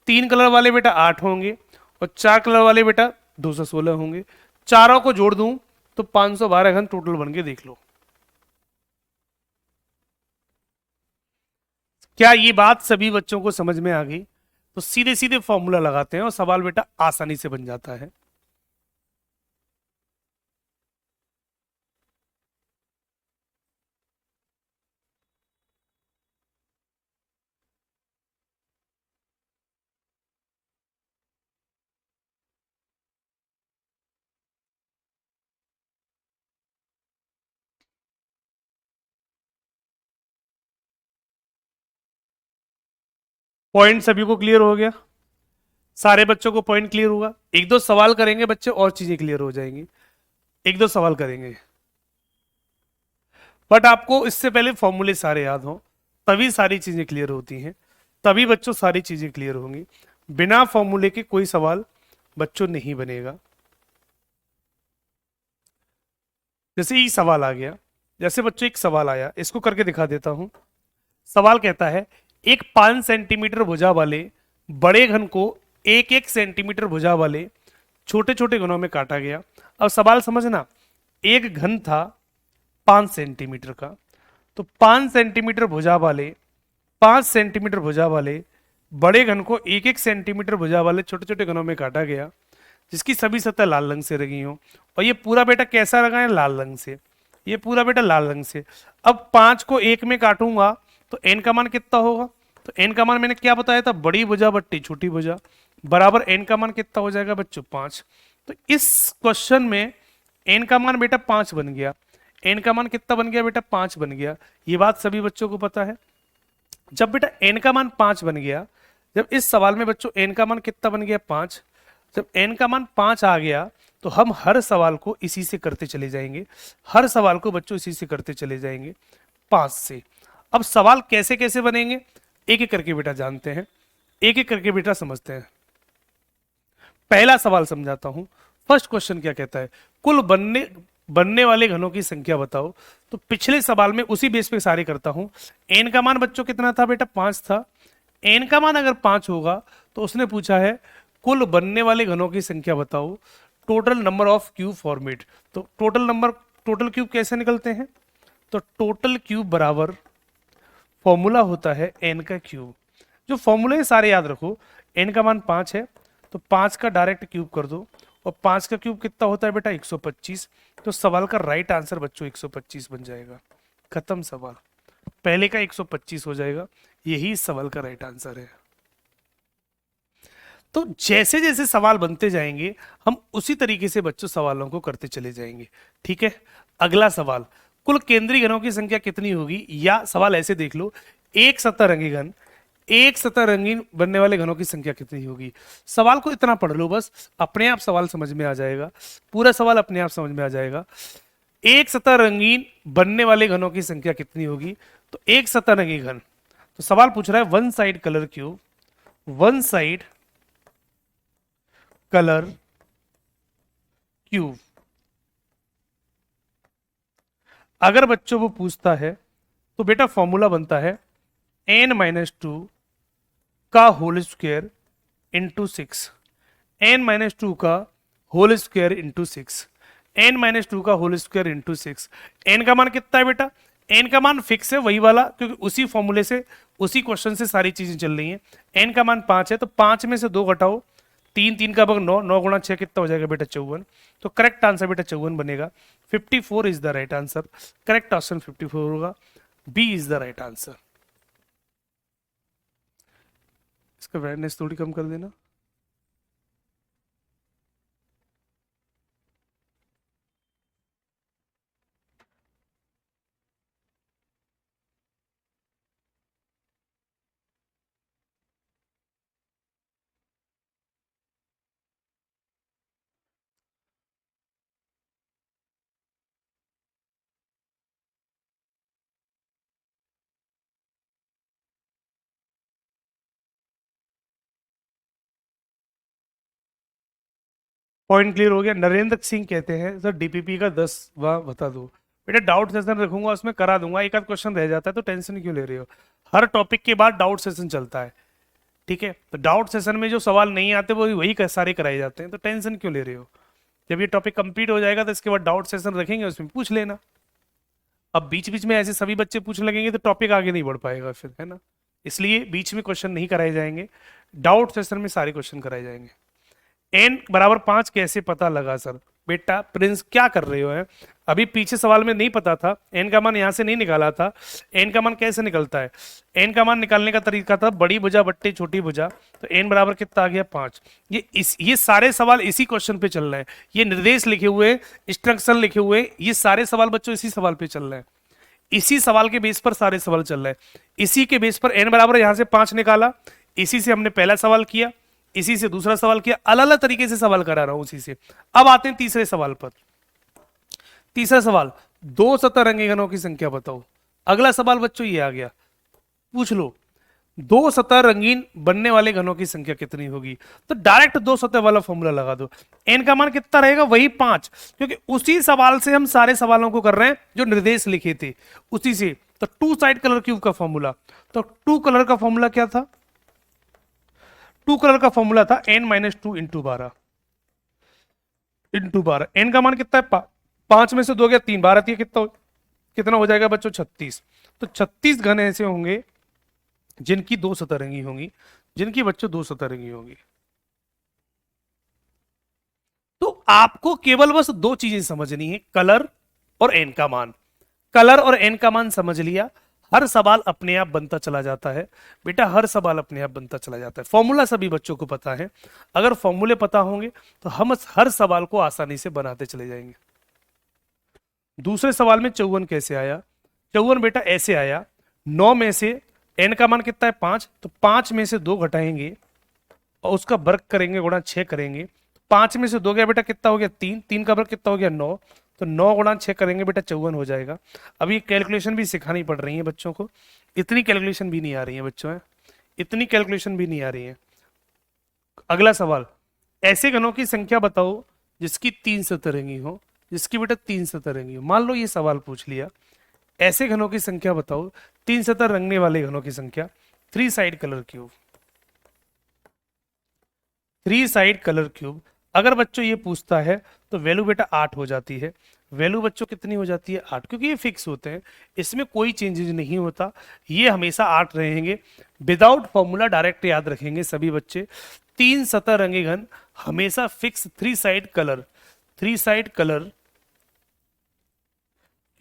3 कलर वाले बेटा 8 होंगे और 4 कलर वाले बेटा 216 होंगे। चारों को जोड़ दूं तो 512 घन टोटल बन के देख लो। क्या ये बात सभी बच्चों को समझ में आ गई? तो सीधे सीधे फॉर्मूला लगाते हैं और सवाल बेटा आसानी से बन जाता है। पॉइंट सभी को क्लियर हो गया? सारे बच्चों को पॉइंट क्लियर होगा? एक दो सवाल करेंगे बच्चे और चीजें क्लियर हो जाएंगी। एक दो सवाल करेंगे, बट आपको इससे पहले फॉर्मूले सारे याद हो, तभी सारी चीजें क्लियर होती हैं, तभी बच्चों सारी चीजें क्लियर होंगी। बिना फॉर्मूले के कोई सवाल बच्चों नहीं बनेगा। जैसे ये सवाल आ गया, जैसे बच्चों एक सवाल आया, इसको करके दिखा देता हूं। सवाल कहता है एक 5 सेंटीमीटर भुजा वाले बड़े घन को 1-1 सेंटीमीटर भुजा वाले छोटे छोटे घनों में काटा गया। अब सवाल समझना, एक घन था 5 सेंटीमीटर का, तो 5 सेंटीमीटर भुजा वाले 5 सेंटीमीटर भुजा वाले बड़े घन को 1-1 सेंटीमीटर भुजा वाले छोटे छोटे घनों में काटा गया, जिसकी सभी सतह लाल रंग से रंगी हो। और ये पूरा बेटा कैसा रंगा है? लाल रंग से। ये पूरा बेटा लाल रंग से। अब 5 को 1 में काटूंगा तो एन का मान कितना होगा? तो एन का मान मैंने क्या बताया था? बड़ी भुजा बट्टी छोटी भुजा बराबर एन का मान कितना हो जाएगा बच्चों? 5। तो इस क्वेश्चन में एन का मान बेटा 5 बन गया। एन का मान कितना बन गया बेटा? 5 बन गया। ये बात सभी बच्चों को पता है। जब बेटा एन का मान 5 बन गया, जब इस सवाल में बच्चों एन का मान कितना बन गया? 5। जब एन का मान 5 आ गया तो हम हर सवाल को इसी से करते चले जाएंगे। हर सवाल को बच्चों इसी से करते चले जाएंगे, 5 से। अब सवाल कैसे कैसे बनेंगे एक एक करके बेटा जानते हैं, एक एक करके बेटा समझते हैं। पहला सवाल समझाता हूं। फर्स्ट क्वेश्चन क्या कहता है? कुल बनने बनने वाले घनों की संख्या बताओ। तो पिछले सवाल में उसी बेस पे सारे करता हूं। एन का मान बच्चों कितना था बेटा? 5 था। एन का मान अगर 5 होगा तो उसने पूछा है कुल बनने वाले घनों की संख्या बताओ, total number of cube format. तो टोटल क्यूब कैसे निकलते हैं? तो टोटल क्यूब बराबर फॉर्मूला होता है एन का क्यूब। जो फॉर्मूले हैं सारे याद रखो। एन का मान 5 है तो 5 का डायरेक्ट क्यूब कर दो, और 5 का क्यूब कितना होता है बेटा? 125। तो सवाल का राइट आंसर बच्चों 125 बन जाएगा। खत्म सवाल। पहले का 125 हो जाएगा। यही इस सवाल का राइट आंसर है। तो जैसे जैसे सवाल बनते जाएंगे हम उसी तरीके से बच्चों सवालों को करते चले जाएंगे। ठीक है, अगला सवाल, कुल केंद्रीय घनों की संख्या कितनी होगी? या सवाल ऐसे देख लो, एक सतह रंगी घन, एक सतह रंगीन बनने वाले घनों की संख्या कितनी होगी? सवाल को इतना पढ़ लो बस, अपने आप सवाल समझ में आ जाएगा। पूरा सवाल अपने आप समझ में आ जाएगा। एक सतह रंगीन बनने वाले घनों की संख्या कितनी होगी? तो एक सतह रंगीन घन, तो सवाल पूछ रहा है one side colour cube, one side colour cube. अगर बच्चों वो पूछता है तो बेटा फॉर्मूला बनता है n-2 का होल स्क्वायर इंटू 6। n-2 का होल स्क्वायर इंटू 6। n-2 का होल स्क्वायर इंटू 6। n का मान कितना है बेटा? n का मान फिक्स है वही वाला, क्योंकि उसी फॉर्मूले से उसी क्वेश्चन से सारी चीजें चल रही हैं। n का मान 5 है तो 5 में से 2 घटाओ, 3 3 का भाग 9, 9 गुणा 6 कितना हो जाएगा बेटा? 54। तो करेक्ट आंसर बेटा 54 बनेगा। 54 is the right answer. Correct option 54 होगा। B is the right answer. इसका ब्राइटनेस थोड़ी कम कर देना। पॉइंट क्लियर हो गया। नरेंद्र सिंह कहते हैं सर डीपीपी का 10वां बता दो। बेटा डाउट सेशन रखूंगा, उसमें करा दूंगा, एक आध क्वेश्चन रह जाता है तो टेंशन क्यों ले रहे हो। हर टॉपिक के बाद डाउट सेशन चलता है, ठीक है। तो डाउट सेशन में जो सवाल नहीं आते वो वही सारे कराए जाते हैं, तो टेंशन क्यों ले रहे हो। जब ये टॉपिक कंप्लीट हो जाएगा तो इसके बाद डाउट सेशन रखेंगे, उसमें पूछ लेना। अब बीच बीच में ऐसे सभी बच्चे पूछने लगेंगे तो टॉपिक आगे नहीं बढ़ पाएगा फिर, है ना। इसलिए बीच में क्वेश्चन नहीं कराए जाएंगे, डाउट सेशन में सारे क्वेश्चन कराए जाएंगे। एन बराबर 5 कैसे पता लगा सर। बेटा प्रिंस क्या कर रहे हो है, अभी पीछे सवाल में नहीं पता था, एन का मान यहां से नहीं निकाला था। एन का मान कैसे निकलता है, एन का मान निकालने का तरीका था बड़ी भुजा बट्टे छोटी भुजा, तो एन बराबर कितना आ गया 5। ये सारे सवाल इसी क्वेश्चन पे चल रहे हैं, ये निर्देश लिखे हुए, इंस्ट्रक्शन लिखे हुए, ये सारे सवाल बच्चों इसी सवाल पे चल रहे हैं, इसी सवाल के बेस पर सारे सवाल चल रहे हैं। इसी के बेस पर एन बराबर यहां से 5 निकाला, इसी से हमने पहला सवाल किया, इसी से दूसरा सवाल किया, अलग अलग तरीके से सवाल करा रहा हूं उसी से। अब आते हैं तीसरे सवाल पर। तीसरा सवाल, दो सतरंगी घनों की संख्या बताओ। अगला सवाल बच्चों ये आ गया, पूछ लो दो सतह रंगीन बनने वाले घनों की संख्या कितनी होगी। तो डायरेक्ट दो सतह वाला फॉर्मूला लगा दो। एन का मान कितना रहेगा, वही 5, क्योंकि उसी सवाल से हम सारे सवालों को कर रहे हैं जो निर्देश लिखे थे उसी से। तो टू साइड कलर क्यूब का फॉर्मूला, तो टू कलर का फॉर्मूला क्या था, टू कलर का फॉर्मूला था n-2 इंटू 12 इंटू 12। एन का मान कितना है, 5 में से 2 गया 3, 12 कितना हो जाएगा बच्चों 36। तो 36 घन ऐसे होंगे जिनकी दो सतरंगी होंगी, जिनकी बच्चों दो सतरंगी होंगी। तो आपको केवल बस दो चीजें समझनी है, कलर और एन का मान। कलर और एन का मान समझ लिया, हर सवाल अपने आप बनता चला जाता है। बेटा हर सवाल अपने आप बनता चला जाता है, फॉर्मूला सभी बच्चों को पता है। अगर फॉर्मूले पता होंगे तो हम हर सवाल को आसानी से बनाते चले जाएंगे। दूसरे सवाल में 54 कैसे आया, 54 बेटा ऐसे आया, 9 में से एन का मान कितना है 5, तो 5 में से 2 घटाएंगे और उसका वर्ग करेंगे, गुणा 6 करेंगे। 5 में से 2 गया बेटा कितना हो गया 3, 3 का वर्ग कितना हो गया 9, तो 9 गुणा 6 करेंगे बेटा 54 हो जाएगा। अब ये कैलकुलेशन भी सिखानी पड़ रही है बच्चों को, इतनी कैलकुलेशन भी नहीं आ रही है बच्चों है, इतनी कैलकुलेशन भी नहीं आ रही है। अगला सवाल, ऐसे घनों की संख्या बताओ जिसकी 3 सतरंगी हो, जिसकी बेटा 3 सतरंगी हो। मान लो ये सवाल पूछ लिया, ऐसे घनों की संख्या बताओ 3 सतह रंगने वाले घनों की संख्या, three side colour cube, three side colour cube. अगर बच्चों ये पूछता है तो वैल्यू बेटा 8 हो जाती है। वैल्यू बच्चों कितनी हो जाती है 8, क्योंकि ये फिक्स होते हैं, इसमें कोई चेंजेस नहीं होता, ये हमेशा 8 रहेंगे। विदाउट फॉर्मूला डायरेक्ट याद रखेंगे सभी बच्चे, 3 सतह रंगे घन हमेशा fix three side colour, three side colour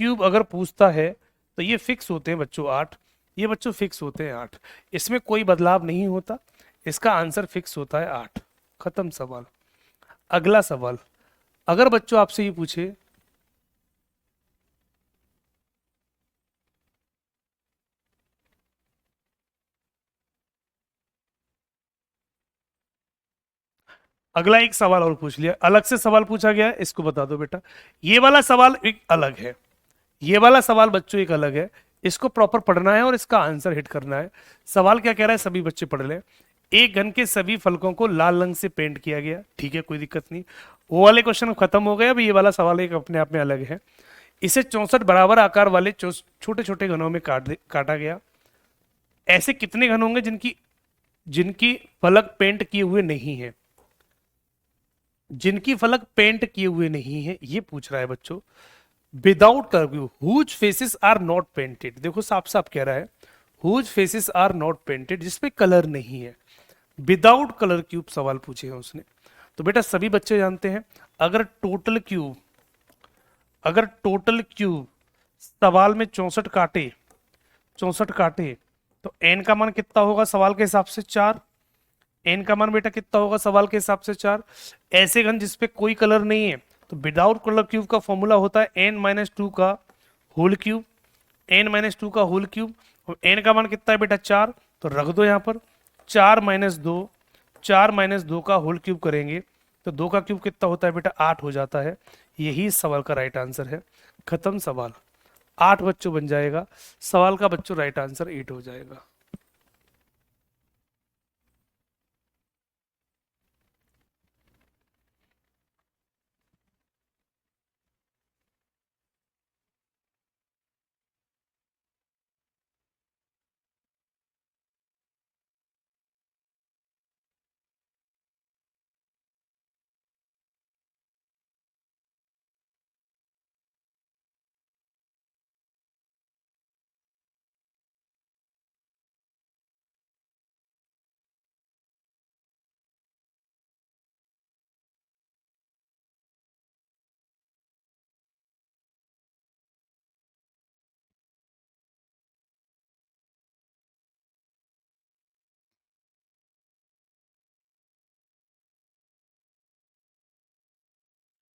cube अगर पूछता है तो ये फिक्स होते हैं बच्चों 8, ये बच्चों फिक्स होते हैं 8, इसमें कोई बदलाव नहीं होता, इसका आंसर फिक्स होता है 8। खत्म सवाल। अगला सवाल, अगर बच्चों आपसे ये पूछे अगला एक सवाल और पूछ लिया, अलग से सवाल पूछा गया है, इसको बता दो बेटा। ये वाला सवाल एक अलग है, ये वाला सवाल बच्चों एक अलग है, इसको प्रॉपर पढ़ना है और इसका आंसर हिट करना है। सवाल क्या कह रहा है सभी बच्चे पढ़ ले। एक घन के सभी फलकों को लाल रंग से पेंट किया गया, ठीक है कोई दिक्कत नहीं, वो वाले क्वेश्चन खत्म हो गए। अब ये वाला सवाल एक अपने आप में अलग है। इसे 64 बराबर आकार वाले छोटे छोटे घनों में काटा गया। ऐसे कितने घन होंगे जिनकी जिनकी फलक पेंट किए हुए नहीं है, जिनकी फलक पेंट किए हुए नहीं है, ये पूछ रहा है बच्चों। Without curve whose faces are not painted, देखो साफ साफ कह रहा है whose faces are not painted, जिसपे कलर नहीं है। विदाउट कलर क्यूब सवाल पूछे हैं उसने। तो बेटा सभी बच्चे जानते हैं, अगर टोटल क्यूब सवाल में 64 काटे, 64 काटे, तो एन का मान कितना होगा सवाल के हिसाब से 4। एन का मान बेटा कितना होगा सवाल के हिसाब से 4। ऐसे घन जिसपे कोई कलर नहीं है, तो विदाउट कलर क्यूब का फॉर्मूला होता है n-2 का होल क्यूब, n-2 का होल क्यूब। और n का मान कितना है बेटा 4, तो रख दो यहाँ पर 4-2, 4-2 का होल क्यूब करेंगे तो 2 का क्यूब कितना होता है बेटा 8 हो जाता है। यही इस सवाल का राइट आंसर है। खत्म सवाल। 8 बच्चों बन जाएगा सवाल का, बच्चों राइट आंसर 8 हो जाएगा।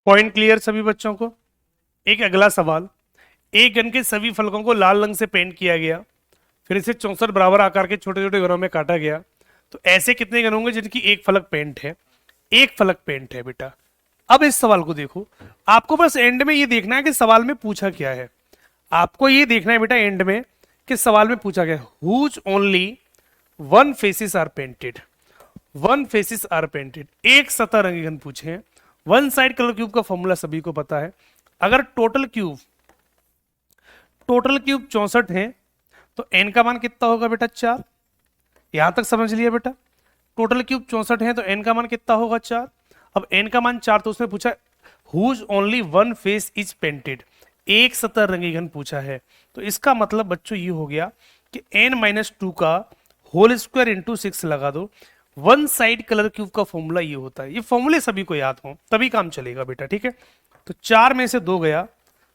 पॉइंट क्लियर सभी बच्चों को। एक अगला सवाल, एक घन के सभी फलकों को लाल रंग से पेंट किया गया, फिर इसे 64 बराबर आकार के छोटे छोटे घनों में काटा गया, तो ऐसे कितने घन होंगे जिनकी एक फलक पेंट है? एक फलक पेंट है बेटा। अब इस सवाल को देखो, आपको बस एंड में ये देखना है कि सवाल में पूछा क्या है। आपको ये देखना है बेटा एंड में कि सवाल में पूछा गया whose only one faces are painted, one faces are painted, एक सतह रंगे घन पूछे हैं। वन साइड कलर क्यूब का फॉर्मूला सभी को पता है। अगर टोटल क्यूब 64 है तो एन का मान कितना होगा बेटा? 4। यहां तक समझ लिया बेटा? टोटल क्यूब 64 है तो एन का मान कितना होगा? 4। अब एन का मान 4, तो उसने पूछा whose only one face is painted, एक सतह रंगी घन पूछा है। तो इसका मतलब बच्चों ये हो गया कि n-2 का होल स्क्वायर इंटू 6 लगा दो। वन साइड कलर क्यूब का फॉर्मूला ये होता है। ये फॉर्मूले सभी को याद हो तभी काम चलेगा बेटा, ठीक है? तो 4 में से 2 गया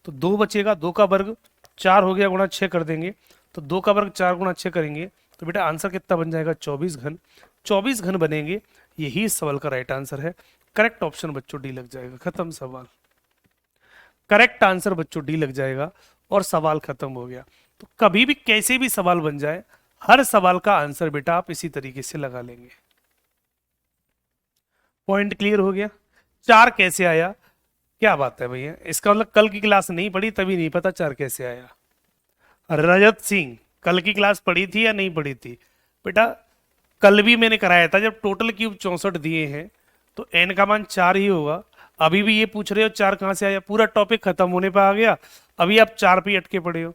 तो 2 बचेगा, 2 का वर्ग 4 हो गया, गुणा 6 कर देंगे तो 2 का वर्ग 4 गुणा 6 करेंगे तो बेटा आंसर कितना बन जाएगा? 24 घन। 24 घन बनेंगे, यही इस सवाल का राइट आंसर है। करेक्ट ऑप्शन बच्चों डी लग जाएगा, खत्म सवाल। करेक्ट आंसर बच्चों डी लग जाएगा और सवाल खत्म हो गया। तो कभी भी कैसे भी सवाल बन जाए, हर सवाल का आंसर बेटा आप इसी तरीके से लगा लेंगे। पॉइंट क्लियर हो गया? 4 कैसे आया? क्या बात है भैया, इसका मतलब कल की क्लास नहीं पढ़ी तभी नहीं पता 4 कैसे आया। रजत सिंह, कल की क्लास पढ़ी थी या नहीं पढ़ी थी? बेटा कल भी मैंने कराया था, जब टोटल क्यूब 64 दिए हैं तो एन का मान 4 ही होगा। अभी भी ये पूछ रहे हो 4 कहां से आया? पूरा टॉपिक खत्म होने पर आ गया, अभी आप 4 पे अटके पड़े हो।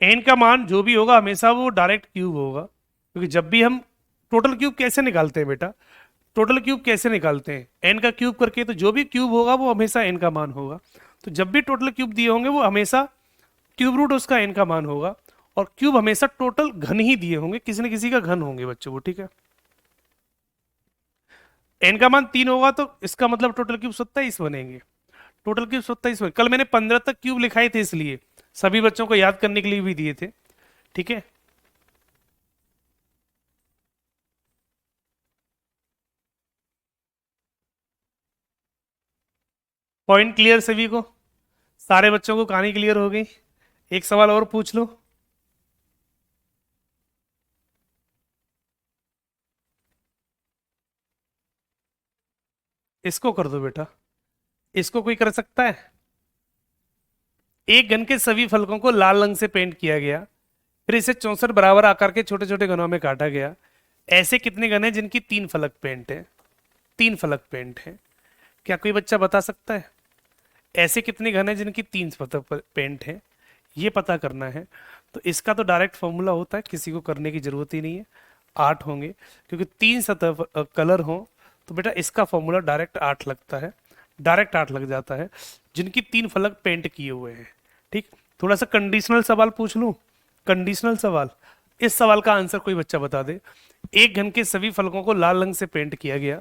एन का मान जो भी होगा हमेशा वो डायरेक्ट क्यूब होगा, क्योंकि जब भी हम टोटल क्यूब कैसे निकालते हैं बेटा? टोटल क्यूब कैसे निकालते हैं? एन का क्यूब करके, तो जो भी क्यूब होगा वो हमेशा एन का मान होगा। तो जब भी टोटल क्यूब दिए होंगे वो हमेशा क्यूब रूट उसका एन का मान होगा, और क्यूब हमेशा टोटल घन ही दिए होंगे, किसी न किसी का घन होंगे बच्चों वो, ठीक है? एन का मान 3 होगा तो इसका मतलब टोटल क्यूब 27 बनेंगे। टोटल क्यूब 27 कल मैंने 15 तक क्यूब लिखाए थे, इसलिए सभी बच्चों को याद करने के लिए भी दिए थे, ठीक है? पॉइंट क्लियर सभी को? सारे बच्चों को कहानी क्लियर हो गई? एक सवाल और पूछ लो। इसको कर दो बेटा, इसको कोई कर सकता है? एक घन के सभी फलकों को लाल रंग से पेंट किया गया, फिर इसे 64 बराबर आकार के छोटे छोटे घनों में काटा गया। ऐसे कितने घन हैं जिनकी 3 फलक पेंट है? 3 फलक पेंट है। क्या कोई बच्चा बता सकता है ऐसे कितने घन हैं जिनकी 3 फलक पेंट है? ये पता करना है। तो इसका तो डायरेक्ट फॉर्मूला होता है, किसी को करने की जरूरत ही नहीं है। 8 होंगे, क्योंकि 3 सतह कलर हो तो बेटा इसका फॉर्मूला डायरेक्ट 8 लगता है, डायरेक्ट 8 लग जाता है जिनकी 3 फलक पेंट किए हुए हैं, ठीक? थोड़ा सा कंडीशनल सवाल पूछ लूं, कंडीशनल सवाल। इस सवाल का आंसर कोई बच्चा बता दे। एक घन के सभी फलकों को लाल रंग से पेंट किया गया,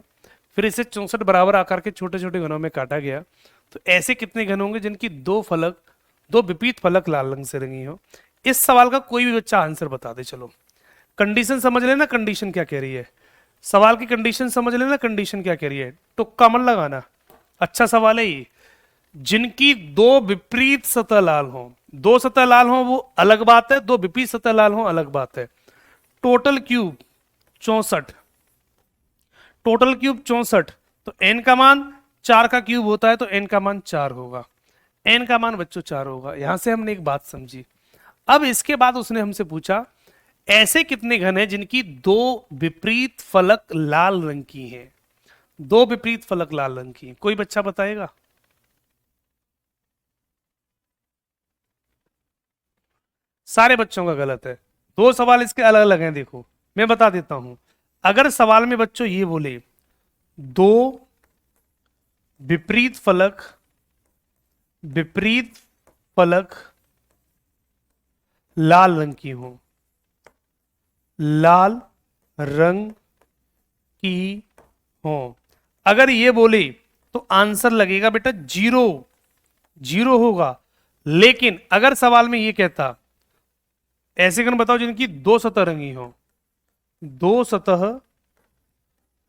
फिर इसे 64 बराबर आकार के छोटे छोटे घनों में काटा गया, तो ऐसे कितने घन होंगे जिनकी दो विपरीत फलक लाल रंग से रंगी हो? इस सवाल का कोई भी बच्चा आंसर बता दे। चलो कंडीशन समझ लेना, कंडीशन क्या कह रही है, सवाल की कंडीशन समझ लेना, कंडीशन क्या कह रही है, तुक्का मत लगाना। अच्छा सवाल है ये। जिनकी 2 विपरीत सतह लाल हो, 2 सतह लाल हो वो अलग बात है, 2 विपरीत सतह लाल हो अलग बात है। टोटल क्यूब 64, टोटल क्यूब 64, तो एन का मान 4 का क्यूब होता है तो एन का मान 4 होगा। एन का मान बच्चों 4 होगा। यहां से हमने एक बात समझी। अब इसके बाद उसने हमसे पूछा ऐसे कितने घन हैं जिनकी 2 विपरीत फलक लाल रंग की हैं? 2 विपरीत फलक लाल रंग की, कोई बच्चा बताएगा? सारे बच्चों का गलत है। 2 सवाल इसके अलग अलग हैं, देखो मैं बता देता हूं। अगर सवाल में बच्चों ये बोले 2 विपरीत फलक, विपरीत फलक लाल रंग की हो, लाल रंग की हो, अगर ये बोले तो आंसर लगेगा बेटा 0, 0 होगा। लेकिन अगर सवाल में ये कहता ऐसे कण बताओ जिनकी दो सतह रंगी हो, दो सतह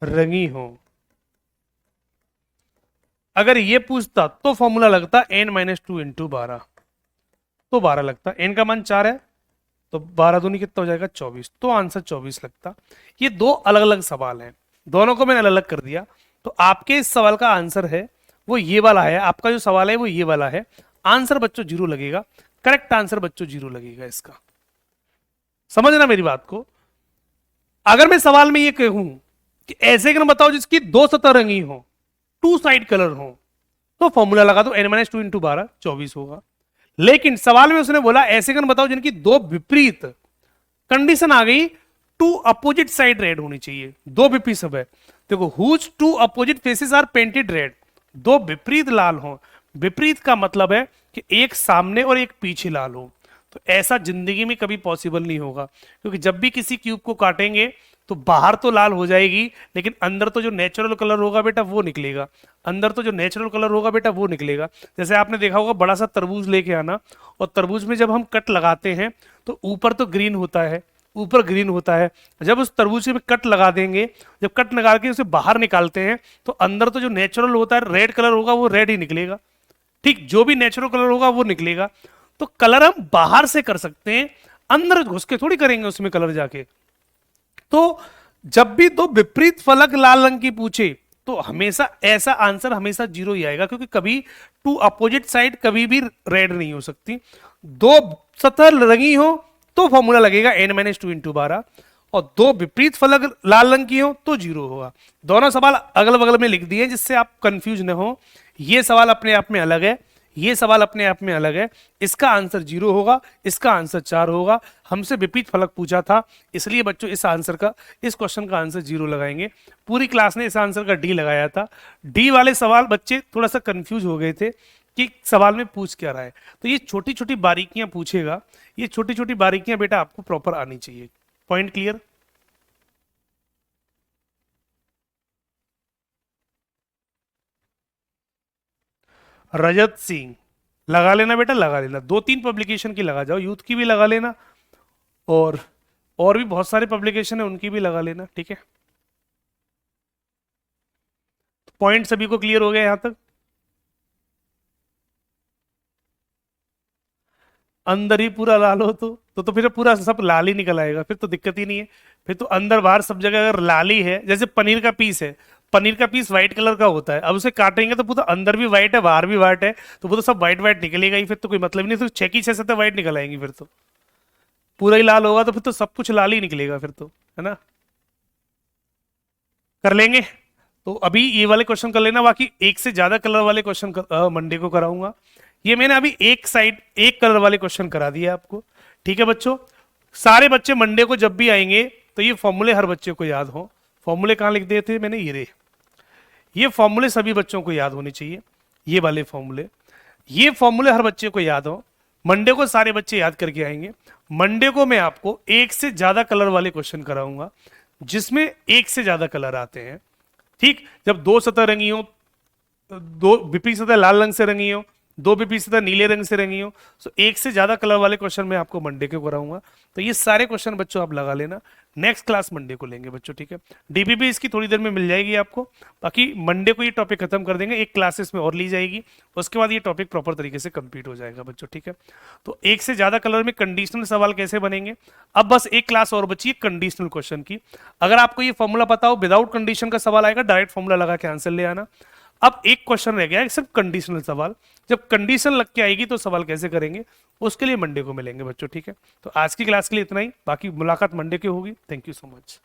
रंगी हो, अगर ये पूछता तो फॉर्मूला लगता n-2 × 12, तो 12 लगता। n का मान 4 है तो 12 दूनी कितना हो जाएगा 24, तो आंसर 24 लगता। ये दो अलग अलग सवाल हैं, दोनों को मैंने अलग अलग कर दिया। तो आपके इस सवाल का आंसर है वो ये वाला है, आपका जो सवाल है वो ये वाला है। आंसर बच्चों 0 लगेगा, करेक्ट आंसर बच्चों 0 लगेगा इसका। समझना मेरी बात को। अगर मैं सवाल में ये कहूं कि ऐसे कण बताओ जिसकी दो सतह रंगी हो, टू साइड कलर हो, तो फॉर्मूला लगा दो n-2 × 12 24 होगा। लेकिन सवाल में उसने बोला ऐसे कण बताओ जिनकी दो विपरीत, कंडीशन आ गई टू अपोजिट साइड रेड होनी चाहिए, दो विपरीत सब है। देखो whose two opposite faces are painted red, दो विपरीत लाल हो। विपरीत का मतलब है कि एक सामने और एक पीछे लाल हो। तो ऐसा जिंदगी में कभी पॉसिबल नहीं होगा, क्योंकि जब भी किसी क्यूब को काटेंगे तो बाहर तो लाल हो जाएगी, लेकिन अंदर तो जो नेचुरल कलर होगा बेटा वो निकलेगा, अंदर तो जो नेचुरल कलर होगा बेटा वो निकलेगा। जैसे आपने देखा होगा बड़ा सा तरबूज लेके आना, और तरबूज में जब हम कट लगाते हैं तो ऊपर तो ग्रीन होता है, ऊपर ग्रीन होता है। जब उस तरबूज में कट लगा देंगे, जब कट लगा के उसे बाहर निकालते हैं तो अंदर तो जो नेचुरल होता है रेड कलर होगा वो रेड ही निकलेगा। ठीक, जो भी नेचुरल कलर होगा वो निकलेगा। तो कलर हम बाहर से कर सकते हैं, अंदर घुस के थोड़ी करेंगे उसमें कलर जाके। तो जब भी दो विपरीत फलक लाल रंग की पूछे तो हमेशा ऐसा आंसर हमेशा 0 ही आएगा, क्योंकि कभी टू अपोजिट साइड कभी भी रेड नहीं हो सकती। दो सतह रंगी हो तो फॉर्मूला लगेगा n-2 × 12, और दो विपरीत फलक लाल रंग की हो तो 0 होगा। दोनों सवाल अगल बगल में लिख दिए जिससे आप कंफ्यूज न हो। ये सवाल अपने आप में अलग है, ये सवाल अपने आप में अलग है। इसका आंसर 0 होगा, इसका आंसर 4 होगा। हमसे विपरीत फलक पूछा था, इसलिए बच्चों इस आंसर का, इस क्वेश्चन का आंसर 0 लगाएंगे। पूरी क्लास ने इस आंसर का डी लगाया था। डी वाले सवाल बच्चे थोड़ा सा कंफ्यूज हो गए थे कि सवाल में पूछ क्या रहा है। तो ये छोटी छोटी बारीकियां पूछेगा, ये छोटी छोटी बारीकियां बेटा आपको प्रॉपर आनी चाहिए। Point clear? रजत सिंह लगा लेना बेटा, लगा लेना। 2-3 पब्लिकेशन की लगा जाओ, यूथ की भी लगा लेना, और भी बहुत सारे पब्लिकेशन है उनकी भी लगा लेना। ठीक है, पॉइंट सभी को क्लियर हो गया यहां तक? अंदर ही पूरा लाल हो तो फिर पूरा सब लाल ही निकल आएगा, फिर तो दिक्कत ही नहीं है। फिर तो अंदर बाहर सब जगह अगर लाल ही है, जैसे पनीर का पीस है, पनीर का पीस व्हाइट कलर का होता है, अब उसे काटेंगे तो पूरा अंदर भी व्हाइट है बाहर भी व्हाइट है, तो वो तो सब व्हाइट व्हाइट निकलेगा ही, फिर तो कोई मतलब ही नहीं। तो 6 की 6 व्हाइट निकल आएंगी, फिर तो पूरा ही लाल होगा, तो फिर तो सब कुछ लाल ही निकलेगा फिर तो, है ना। कर लेंगे। तो अभी ये वाले क्वेश्चन कर लेना, बाकी एक से ज्यादा कलर वाले क्वेश्चन मंडे को कराऊंगा। ये मैंने अभी एक साइड एक कलर वाले क्वेश्चन करा दिए आपको। ठीक है बच्चों, सारे बच्चे मंडे को जब भी आएंगे तो ये फॉर्मूले हर बच्चे को याद हो। फॉर्मूले कहाँ लिख दिए थे मैंने, ये फॉर्मूले सभी बच्चों को याद होने चाहिए, ये वाले फॉर्मूले। ये फॉर्मूले हर बच्चे को याद हो। मंडे को सारे बच्चे याद करके आएंगे। मंडे को मैं आपको एक से ज्यादा कलर वाले क्वेश्चन कराऊंगा, जिसमें एक से ज्यादा कलर आते हैं। ठीक, जब दो सतह रंगी हो, दो विपरीत सतह लाल रंग से रंगी हो, दो विपरीत सतह नीले रंग से रंगी हो, तो एक से ज्यादा कलर वाले क्वेश्चन मैं आपको मंडे को कराऊंगा। तो ये सारे क्वेश्चन बच्चों आप लगा लेना। नेक्स्ट क्लास मंडे को लेंगे बच्चों, ठीक है। डीबीबी इसकी थोड़ी देर में मिल जाएगी आपको। बाकी मंडे को ये टॉपिक खत्म कर देंगे, एक क्लासेस में और ली जाएगी, उसके बाद ये टॉपिक प्रॉपर तरीके से कंप्लीट हो जाएगा बच्चों, ठीक है। तो एक से ज्यादा कलर में कंडीशनल सवाल कैसे बनेंगे, अब बस एक क्लास और बची है कंडीशनल क्वेश्चन की। अगर आपको ये फॉर्मूला पता हो, विदाउट कंडीशन का सवाल आएगा, डायरेक्ट फॉर्मूला लगा के आंसर ले आना। अब एक क्वेश्चन रह गया है सिर्फ कंडीशनल सवाल, जब कंडीशन लग के आएगी तो सवाल कैसे करेंगे, उसके लिए मंडे को मिलेंगे बच्चों, ठीक है। तो आज की क्लास के लिए इतना ही, बाकी मुलाकात मंडे की होगी। Thank you so much.